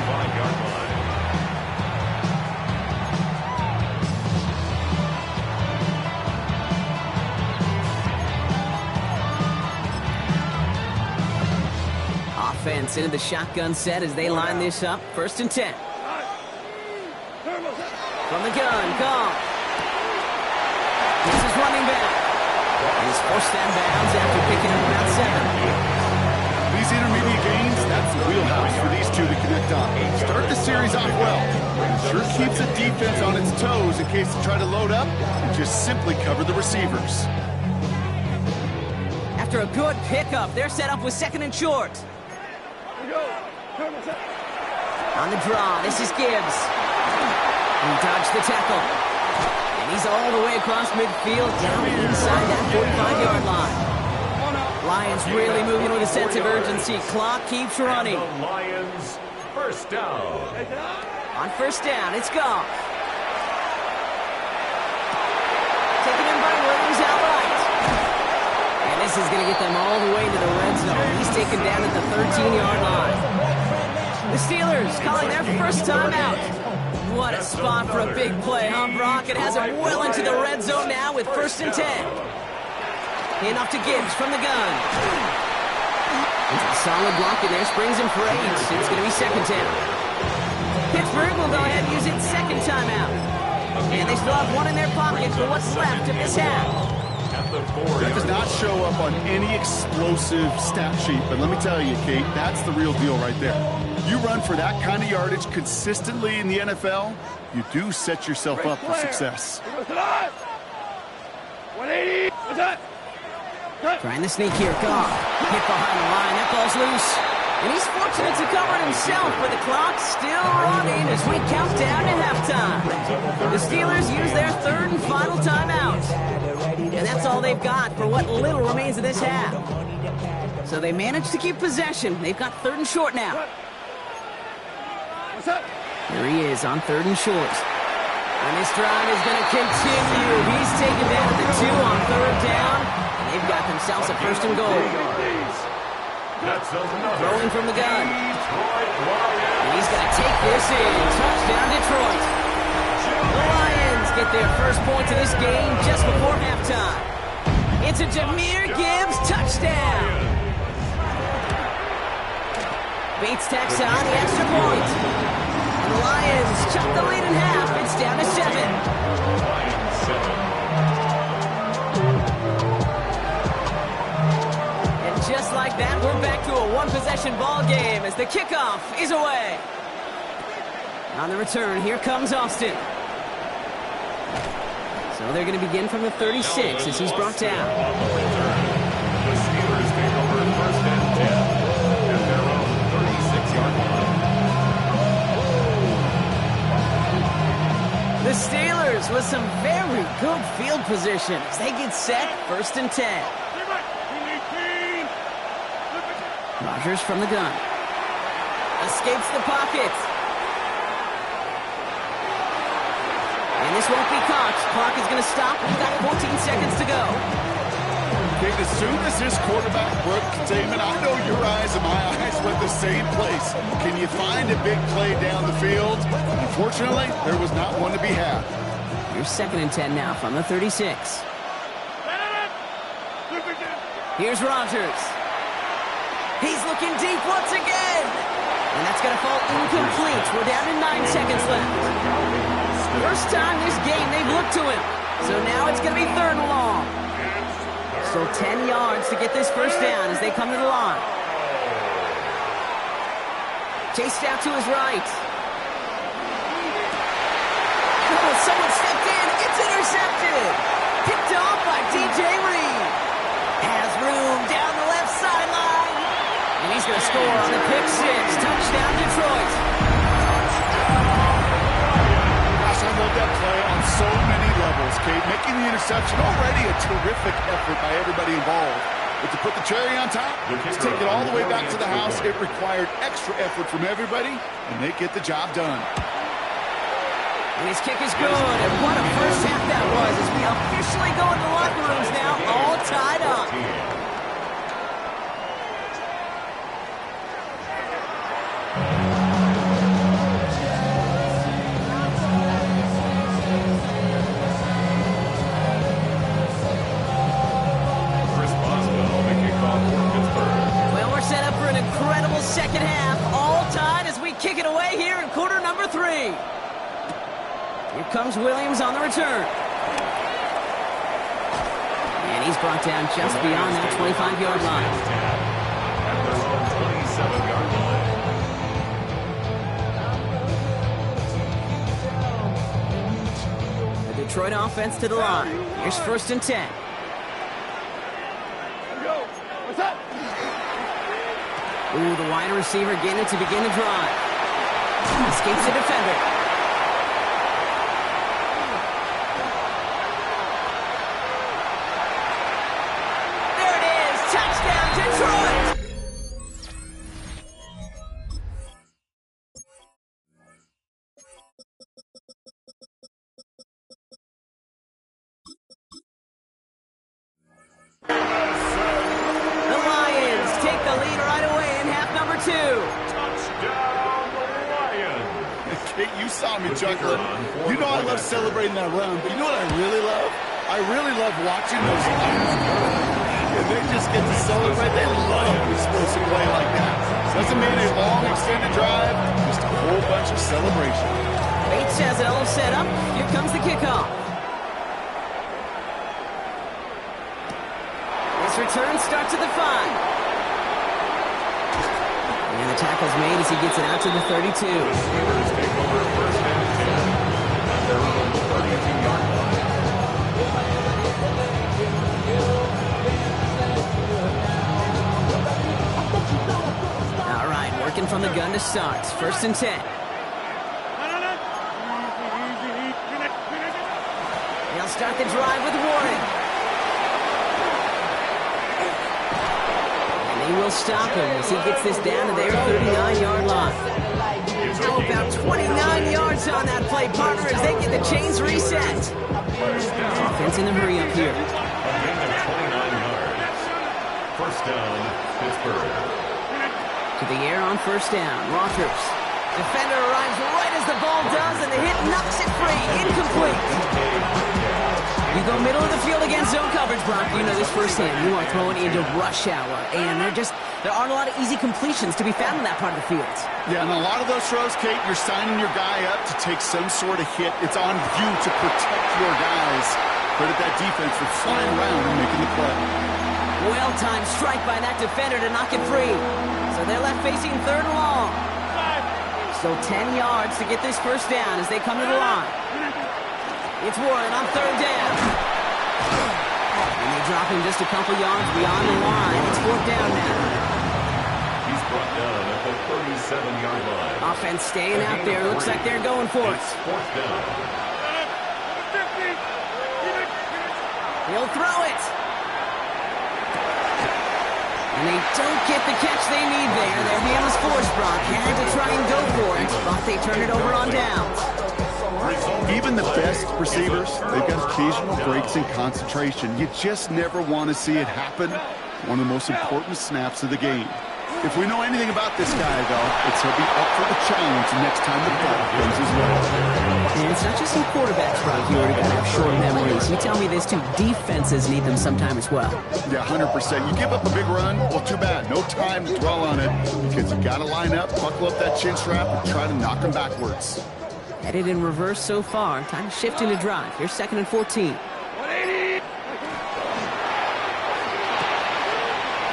defense into the shotgun set as they line this up. 1st and 10. From the gun, gone. This is running back. He's forced that bounds after picking up about 7. These intermediate gains, that's the wheelhouse for these two to connect on. Start the series off well. Sure keeps the defense on its toes in case they try to load up and just simply cover the receivers. After a good pickup, they're set up with 2nd and short. On the draw, this is Gibbs. He dodged the tackle. And he's all the way across midfield, down inside that 45-yard line. Lions really moving with a sense of urgency. Clock keeps running. The Lions, 1st down. On 1st down, it's Goff. Taken in by Williams outright. And this is going to get them all the way to the red zone. He's taken down at the 13-yard line. The Steelers calling their first timeout. What a spot for a big play, huh, Brock? It has him well into the red zone now with 1st and 10. In off to Gibbs from the gun. It's a solid block in there, springs him for 8. It's going to be 2nd down. Pittsburgh will go ahead and use its 2nd timeout. And they still have 1 in their pocket for what's left of this half. That does not show up on any explosive stat sheet, but let me tell you, Kate, that's the real deal right there. You run for that kind of yardage consistently in the NFL, you do set yourself up for success. Trying to sneak here, Goff. Hit behind the line, that ball's loose. And he's fortunate to cover it himself, but the clock's still running as we count down to halftime. The Steelers use their 3rd and final timeout. And that's all they've got for what little remains of this half. So they managed to keep possession. They've got 3rd and short now. There he is on 3rd and short. And this drive is going to continue. He's taken down at the 2 on 3rd down. And they've got themselves a 1st and goal. Throwing from the gun. And he's going to take this in. Touchdown, Detroit. The Lions get their first point of this game just before halftime. It's a Jahmyr Gibbs touchdown. Bates tacks on the extra point. And the Lions chop the lead in half. It's down to 7. And just like that, we're back to a one-possession ball game as the kickoff is away. On the return, here comes Austin. So they're going to begin from the 36 as he's brought down. On the return, the Steelers take over 1st and 10 at their own 36-yard line. The Steelers with some very good field position as they get set 1st and 10. Rodgers from the gun. Escapes the pocket. And this won't be caught. Clock is going to stop. We've got 14 seconds to go. Kate, as soon as this quarterback broke containment, I know your eyes and my eyes went the same place. Can you find a big play down the field? Unfortunately, there was not one to be had. Here's 2nd and 10 now from the 36. Here's Rodgers. He's looking deep once again. And that's going to fall incomplete. We're down to 9 seconds left. First time this game they've looked to him. So now it's going to be 3rd and long. So 10 yards to get this first down as they come to the line. Chased out to his right. Oh, someone stepped in. It's intercepted. Picked off by DJ Reed. Has room down the left sideline. And he's going to score on the pick 6. Touchdown, Detroit. Gosh, I love that play on so many levels, Kate. Making the interception already a terrific effort by everybody involved. But to put the cherry on top, just take it all the way back to the house. It required extra effort from everybody, and they get the job done. And his kick is good. And what a first half that was as we officially go in the locker rooms now, all tied up. Second for 3. Here comes Williams on the return. And he's brought down just beyond that 25-yard line. At their own 27-yard line. The Detroit offense to the line. Here's 1st and 10. Ooh, the wide receiver getting it to begin the drive. Escapes the defender. There it is. Touchdown, Detroit! The Lions take the lead right away in half number 2. Touchdown, Lions. Kate, you saw me chuckling. You know I love celebrating that run. But you know what I really love? I really love watching those Lions go. And they just get to celebrate. They love explosive play like that. Doesn't mean a long extended drive, just a whole bunch of celebration. Bates has it all set up. Here comes the kickoff. This return starts at the 5. And the tackle's made as he gets it out to the 32. The Steelers take over 1st and 10 at their own 32-yard line. All right, working from the gun to start. 1st and 10. They'll start the drive with Warren. And they will stop him as he gets this down to their 39-yard line. Now about 29 yards on that play, partner, as they get the chains reset. Offense in the hurry up here. A gain of 29 yards. 1st down, Pittsburgh. To the air on 1st down. Rogers. Defender arrives right as the ball does, and the hit knocks it free. Incomplete. You go middle of the field against zone coverage, Brock. You know this firsthand. You are throwing into rush hour, and there aren't a lot of easy completions to be found in that part of the field. Yeah, and a lot of those throws, Kate, you're signing your guy up to take some sort of hit. It's on you to protect your guys. Credit that defense for flying around and making the play. Well-timed strike by that defender to knock it free. So they're left facing 3rd and long. Still 10 yards to get this 1st down as they come to the line. It's Warren on 3rd down. And they drop him just a couple yards beyond the line. It's 4th down now. He's brought down at the 37-yard line. Offense staying out there. Looks like they're going for it. It's 4th down. He'll throw it. And they don't get the catch they need there. Their hand was forced, Brock. Had to try and go for it, but they turn it over on downs. Even the best receivers, they've got occasional breaks in concentration. You just never want to see it happen. One of the most important snaps of the game. If we know anything about this guy, though, it's he'll be up for the challenge next time the ball comes his way. And it's not just in quarterbacks, Brock. You already got to have short memories. You tell me this too. Defenses need them sometime as well. Yeah, 100%. You give up a big run, well, too bad. No time to dwell on it because you got to line up, buckle up that chin strap, and try to knock him backwards. Headed in reverse so far. Time to shift into drive. Here's 2nd and 14.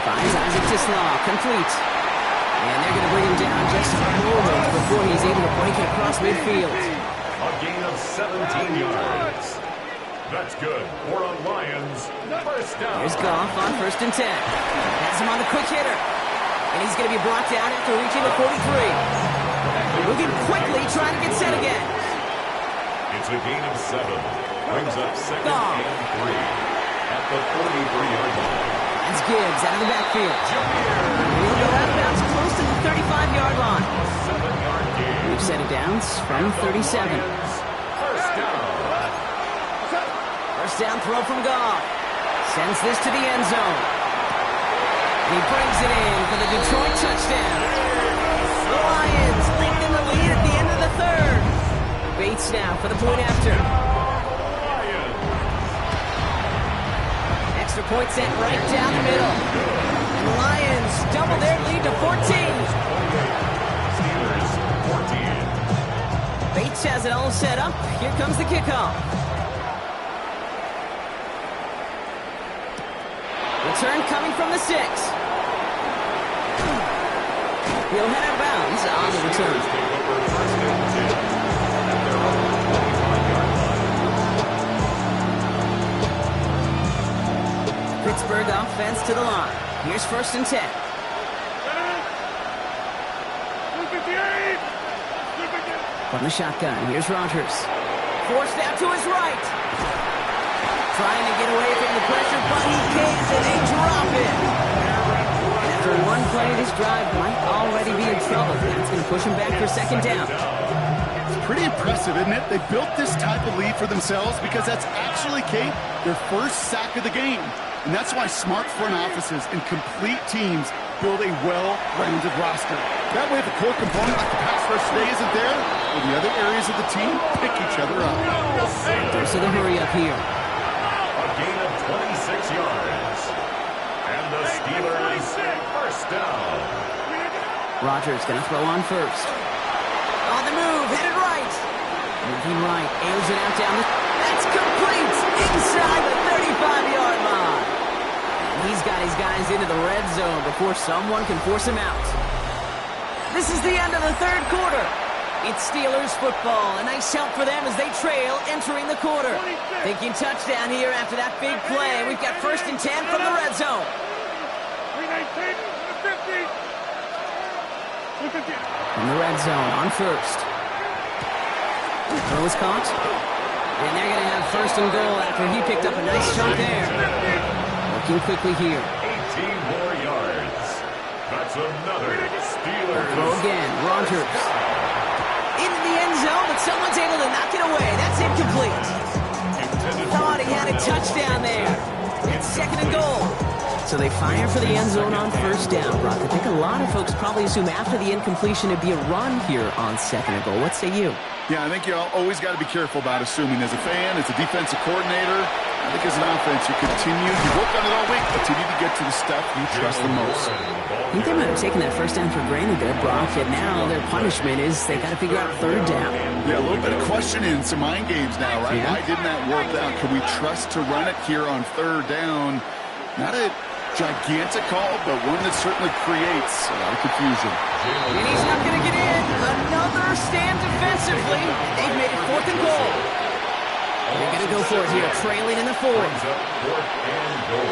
Finds Isaac Tislaw, complete. And they're going to bring him down just a moment before he's able to break it across midfield. A gain of 17 yards. That's good for a Lions 1st down. Here's Goff on 1st and 10. Has him on the quick hitter. And he's going to be brought down after reaching the 43. Moving quickly, trying to get set again. It's a gain of 7. Brings up 2nd and 3 at the 43-yard line. That's Gibbs out of the backfield. He'll go out of bounds close to the 35-yard line. 7-yard gain. We've set it down from 37. 1st down. 1st down throw from Goff. Sends this to the end zone. He brings it in for the Detroit touchdown. The Lions lengthen the lead at the end of the 3rd. Bates now for the point after. Extra point sent right down the middle. And the Lions double their lead to 14. Steelers 14. Coach has it all set up. Here comes the kickoff. Return coming from the 6. He'll head out of bounds on the return. Pittsburgh offense to the line. Here's 1st and 10. From the shotgun, here's Rodgers. Forced out to his right. Trying to get away from the pressure, but he can't, and they drop it. And after one play, this drive might already be in trouble. That's going to push him back for 2nd down. It's pretty impressive, isn't it? They built this type of lead for themselves because that's actually, Kate, their first sack of the game. And that's why smart front offices and complete teams build a well-rounded roster. That way, the core component like the pass rush today isn't there, or the other areas of the team pick each other up. There's the hurry up here. A gain of 26 yards. And the Steelers 1st down. Rodgers going to throw on 1st. On the move, headed right. Moving right, airs it out down the... That's complete! Inside the 35-yard line. And he's got his guys into the red zone before someone can force him out. This is the end of the 3rd quarter. It's Steelers football. A nice help for them as they trail entering the quarter. Thinking touchdown here after that big play. We've got 1st and 10 from the red zone. From the red zone on 1st. Throw is caught. And they're going to have 1st and goal after he picked up a nice chunk there. Working quickly here. 18 more yards. That's another Steelers. Throw again. Rodgers. Into the end zone, but someone's able to knock it away. That's incomplete. Thought he had a touchdown there. It's 2nd and goal. So they fire for the end zone on 1st down, Brock. I think a lot of folks probably assume after the incompletion it'd be a run here on 2nd and goal. What say you? Yeah, I think you always got to be careful about assuming. As a fan, as a defensive coordinator, I think as an offense, you work on it all week, continue to get to the stuff you trust the most. I think they might have taken that 1st down for granted there, Brock, and now their punishment is they got to figure out 3rd down. Yeah, a little bit of questioning, some mind games now, right? Yeah. Why didn't that work out? Can we trust to run it here on 3rd down? Not a gigantic call, but one that certainly creates a lot of confusion. And he's not going to get in. Another stand defensively. They've made it 4th and goal. They're going to go for it here, trailing in the 4th. 4th and goal.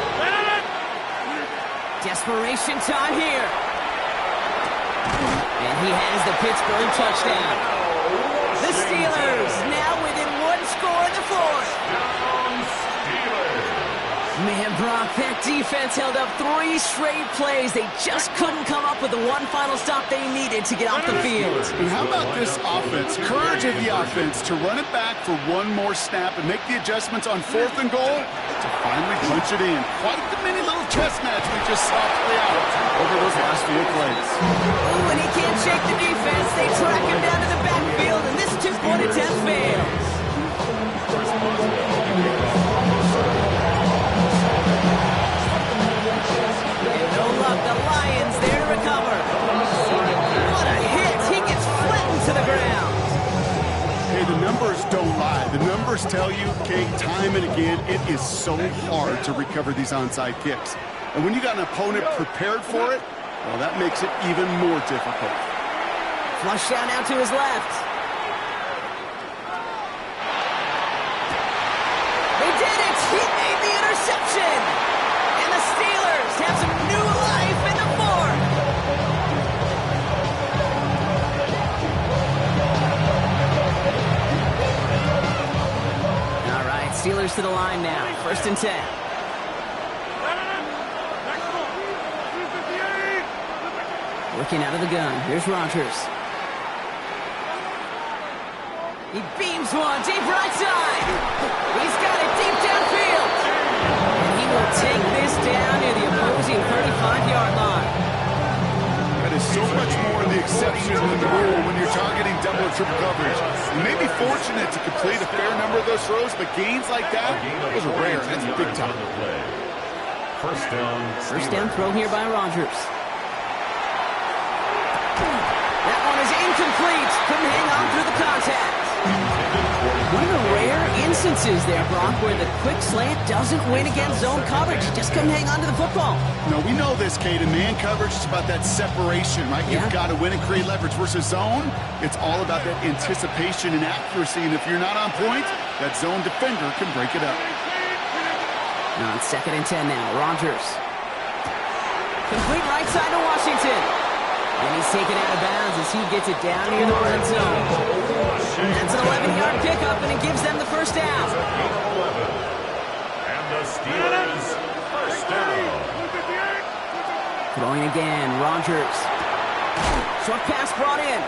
Desperation time here. And he has the Pittsburgh touchdown. The Steelers now within 1 score in the 4th. Man, Brock, that defense held up 3 straight plays. They just couldn't come up with the one final stop they needed to get off the field. And how about this offense? Courage of the offense to run it back for one more snap and make the adjustments on 4th and goal to finally punch it in. Quite the mini little chess match we just saw play out over those last few plays. When he can't shake the defense, they track him down to the backfield, and this 2-point attempt fails. The Lions there to recover. What a hit. He gets flattened to the ground. Hey, the numbers don't lie. The numbers tell you, Kate, time and again, it is so hard to recover these onside kicks. And when you got an opponent prepared for it, well, that makes it even more difficult. Flush out now to his left. They did it. He made the interception. And the Steelers have some new life in the 4th. All right, Steelers to the line now. 1st and 10. Working out of the gun. Here's Rodgers. He beams one deep right side. He's got it deep downfield. And he will take this down near the opposing 35-yard line. That is so much more the exception than the rule when you're targeting double or triple coverage. You may be fortunate to complete a fair number of those throws, but gains like that, those are rare. That's big time. 1st down throw here by Rodgers. That one is incomplete. Couldn't hang on through the contact. instances there, Brock, where the quick slant doesn't win against zone coverage. He just couldn't hang on to the football. No, we know this, Kate. In man coverage, it's about that separation, right? Yeah. You've got to win and create leverage versus zone. It's all about that anticipation and accuracy. And if you're not on point, that zone defender can break it up. Now it's 2nd and 10 now. Rodgers. Complete right side to Washington. And he's taken out of bounds as he gets it down near the red zone. That's an 11-yard pickup, and it gives them the first down. And the Steelers first down. Throwing again, Rodgers. Short pass brought in.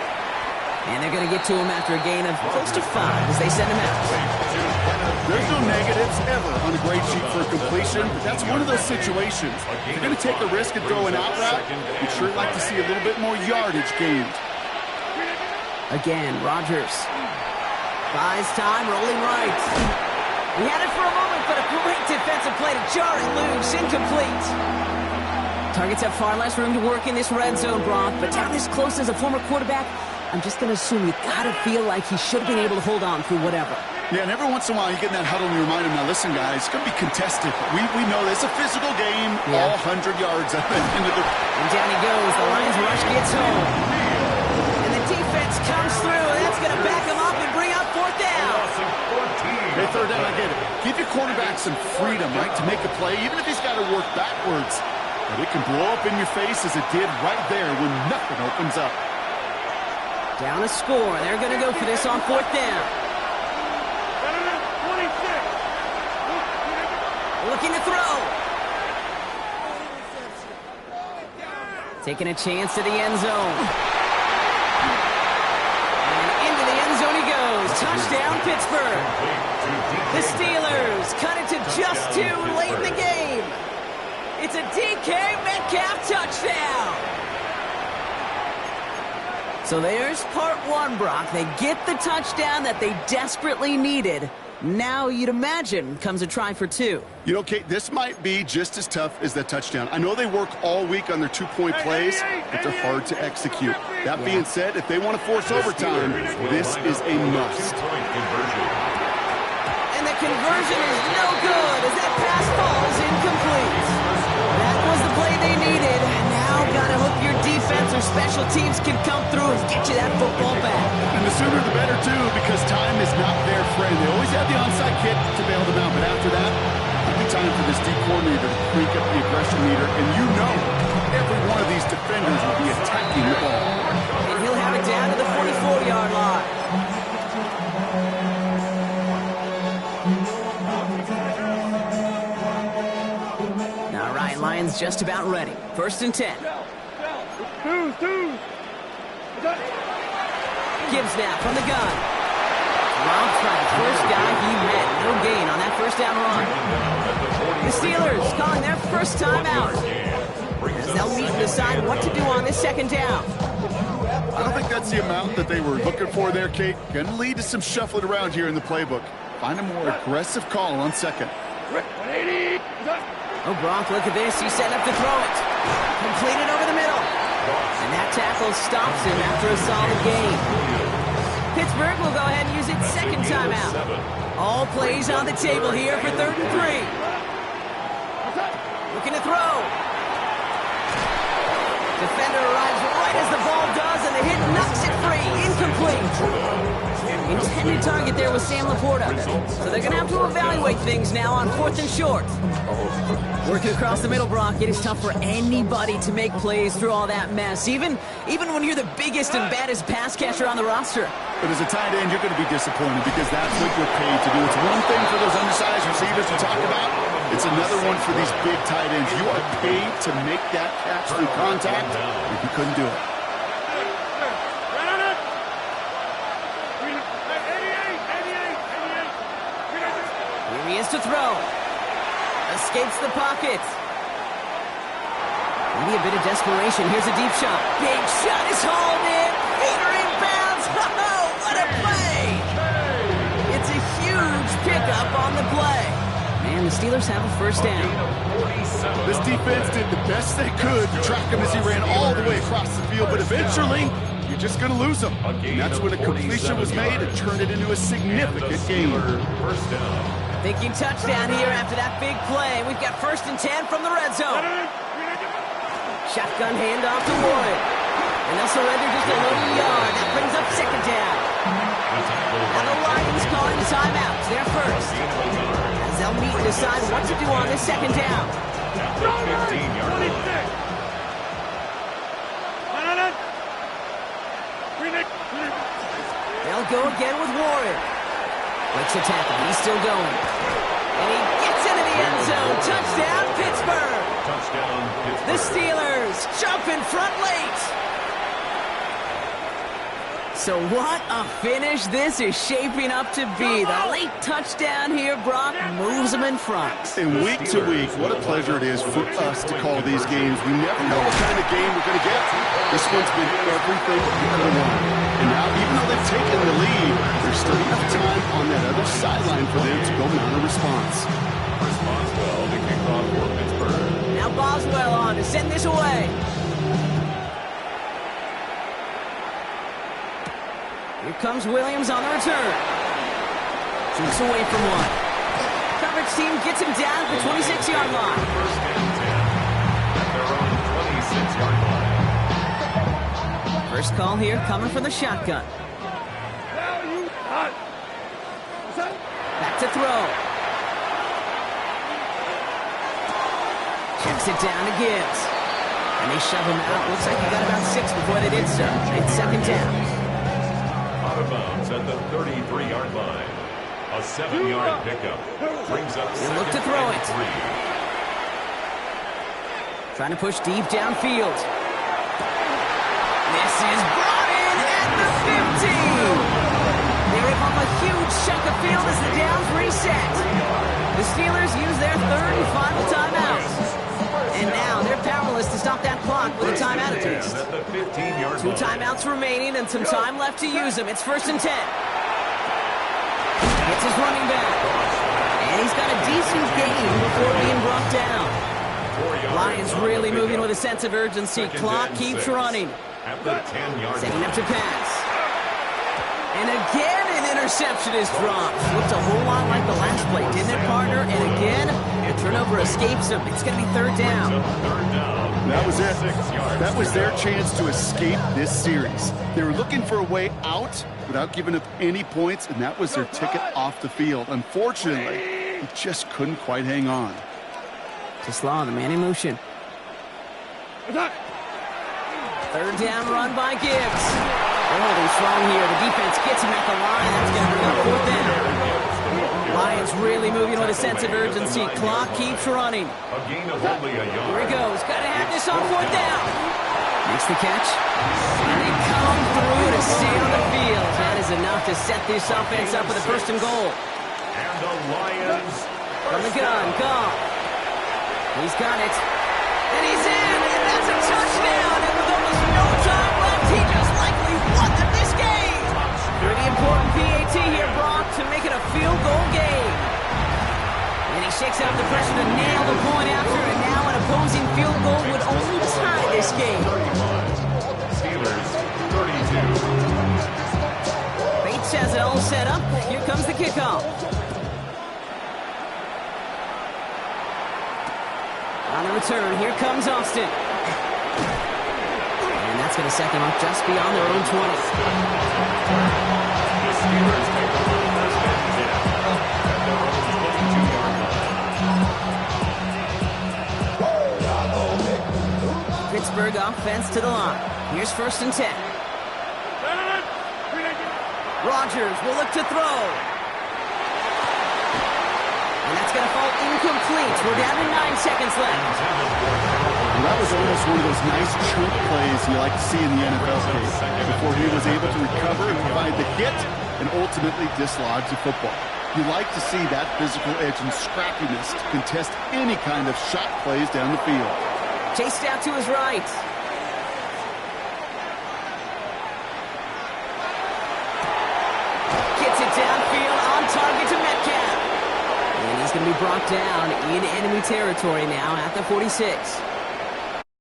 And they're going to get to him after a gain of close to 5 as they send him out. There's no negatives ever on a grade sheet for a completion, but that's one of those situations. If you're going to take a risk and throw an out route, you'd sure like to see a little bit more yardage gained. Again, Rodgers. Buys time, rolling right. He had it for a moment, but a great defensive play to jar it loose. Incomplete. Targets have far less room to work in this red zone, Brock, but down this close as a former quarterback, I'm just going to assume you got to feel like he should have been able to hold on through whatever. Yeah, and every once in a while you get in that huddle and you remind him, now listen, guys, it's going to be contested. We know this. It's a physical game, all 100 yards at the end of the... And down he goes. The Lions rush gets home. And the defense comes through, and that's going to back him up and bring up 4th down. Hey, 3rd down, I get it. Give your quarterback some freedom, right, to make a play, even if he's got to work backwards. But it can blow up in your face as it did right there when nothing opens up. Down a score. They're going to go for this on 4th down. Looking to throw. Taking a chance to the end zone. And into the end zone he goes. Touchdown, Pittsburgh. The Steelers cut it to just 2 late in the game. It's a DK Metcalf touchdown. So there's part 1, Brock. They get the touchdown that they desperately needed. Now, you'd imagine, comes a try for 2. You know, Kate, this might be just as tough as that touchdown. I know they work all week on their 2-point plays, but they're hard to execute. That being said, if they want to force overtime, this is a must. And the conversion is no good as that pass falls incomplete. That was the play they needed. Now, gotta hope your defense or special teams can come through and get you that football back. And the sooner the better, too, because time is not their friend. They always have the onside kick to bail them out, but after that, it'll be time for this D coordinator to crank up the aggression meter, and you know every one of these defenders will be attacking the ball. And he'll have it down to the 44-yard line. All right, Lions just about ready. 1st and 10. Gibbs now from the gun. Rob Frank, first guy he met. No gain on that 1st down run. The Steelers calling their first time out, as they'll meet and decide what to do on this 2nd down. I don't think that's the amount that they were looking for there, Kate. Going to lead to some shuffling around here in the playbook. Find a more aggressive call on 2nd. Oh, Gronk, look at this. He's setting up to throw it. Completed over the middle. And that tackle stops him after a solid gain. Pittsburgh will go ahead and use its 2nd timeout. All plays on the table here for 3rd and 3. Looking to throw. Defender arrives right as the ball does, and the hit knocks it free. Incomplete. Intended target there was Sam Laporta. So they're going to have to evaluate things now on 4th and short. Working across the middle, Brock, it is tough for anybody to make plays through all that mess, even when you're the biggest and baddest pass catcher on the roster. But as a tight end, you're going to be disappointed because that's what you're paid to do. It's one thing for those undersized receivers to talk about. It's another one for these big tight ends. You are paid to make that catch through contact if you couldn't do it. Here he is to throw. Escapes the pocket. Maybe a bit of desperation. Here's a deep shot. Big shot is hauled in. Feet are in bounds. Oh, what a play! It's a huge pickup on the play. And the Steelers have a 1st down. This defense did the best they could to track him as he ran all the way across the field, but eventually you're just going to lose them. And that's when a completion was made and turned it into a significant gain. First down. Thinking touchdown here after that big play. We've got 1st and 10 from the red zone. Shotgun handoff to Warren. And they'll surrender just a little yard. That brings up 2nd down. Now the Lions calling the timeouts. They're first. As they'll meet and decide what to do on this 2nd down. At the 15-yard line. They'll go again with Warren. Breaks a tackle. He's still going. And he gets into the end zone. Touchdown, Pittsburgh. Touchdown, Pittsburgh. The Steelers jump in front late. So what a finish this is shaping up to be. The late touchdown here, Brock, moves them in front. And week to week, what a pleasure it is for us to call these games. We never know what kind of game we're going to get. This one's been everything you could have won. And now, even though they've taken the lead, there's still enough time on that other sideline for them to go mount a response. Boswell to kick off for Pittsburgh. Now Boswell on to send this away. Here comes Williams on the return. Shoots away from one. Coverage team gets him down at the 26-yard line. 1st and 10 at their own 26-yard line. First call here coming from the shotgun. Back to throw. Checks it down to Gibbs. And they shove him out. Looks like he got about 6 before they did so. It's 2nd down. Out of bounds at the 33-yard line. A 7-yard pickup. Brings up They look to throw it. 3. Trying to push deep downfield. This is brought in at the 15. They rip off a huge chunk of field as the downs reset. The Steelers use their 3rd and final timeout. And now they're powerless to stop that clock with a timeout at least. At the 15-yard 2 line. timeouts remaining and some time left to use them. It's 1st and 10. Gets his running back. And he's got a decent gain before being brought down. Lions really moving with a sense of urgency. Clock keeps running. At the 10-yard Setting line. up to pass. And again, an interception is dropped. Looked a whole lot like the last play, didn't it, partner? And again, the turnover escapes him. It's going to be 3rd down. Third down. That was it. 6 yards. That was their chance to escape this series. They were looking for a way out without giving up any points, and that was their ticket off the field. Unfortunately, they just couldn't quite hang on. Just law, the man in motion. 3rd down run by Gibbs. They're holding strong here. The defense gets him at the line. That's going to bring up 4th down. Lions really moving with a sense of urgency. Clock keeps running. A gain of only a yard. Here he goes. Got to have this on 4th down. Makes the catch. And they come through to stay on the field. That is enough to set this offense up with a 1st and goal. And the Lions From the gun, Goff. He's got it. And he's in. And that's a touchdown. And with almost no time left, he just likely won this game. Pretty important PAT here, Brock, to make it a field goal game. And he shakes out the pressure to nail the point after. And now an opposing field goal would only tie this game. 31. Steelers 32. Bates has it all set up. Here comes the kickoff. On the return, here comes Austin. And that's going to set them up just beyond their own 20. The Steelers take over 1st and 10 at their own 22-yard line. Pittsburgh offense to the line. Here's 1st and 10. Rodgers will look to throw. And that's going to fall incomplete. We're down to 9 seconds left. And that was almost one of those nice chunk plays you like to see in the NFL case, before he was able to recover and provide the hit and ultimately dislodge the football. You like to see that physical edge and scrappiness to contest any kind of shot plays down the field. Chased out to his right. Gets it downfield on target to Metcalf. And he's going to be brought down in enemy territory now at the 46.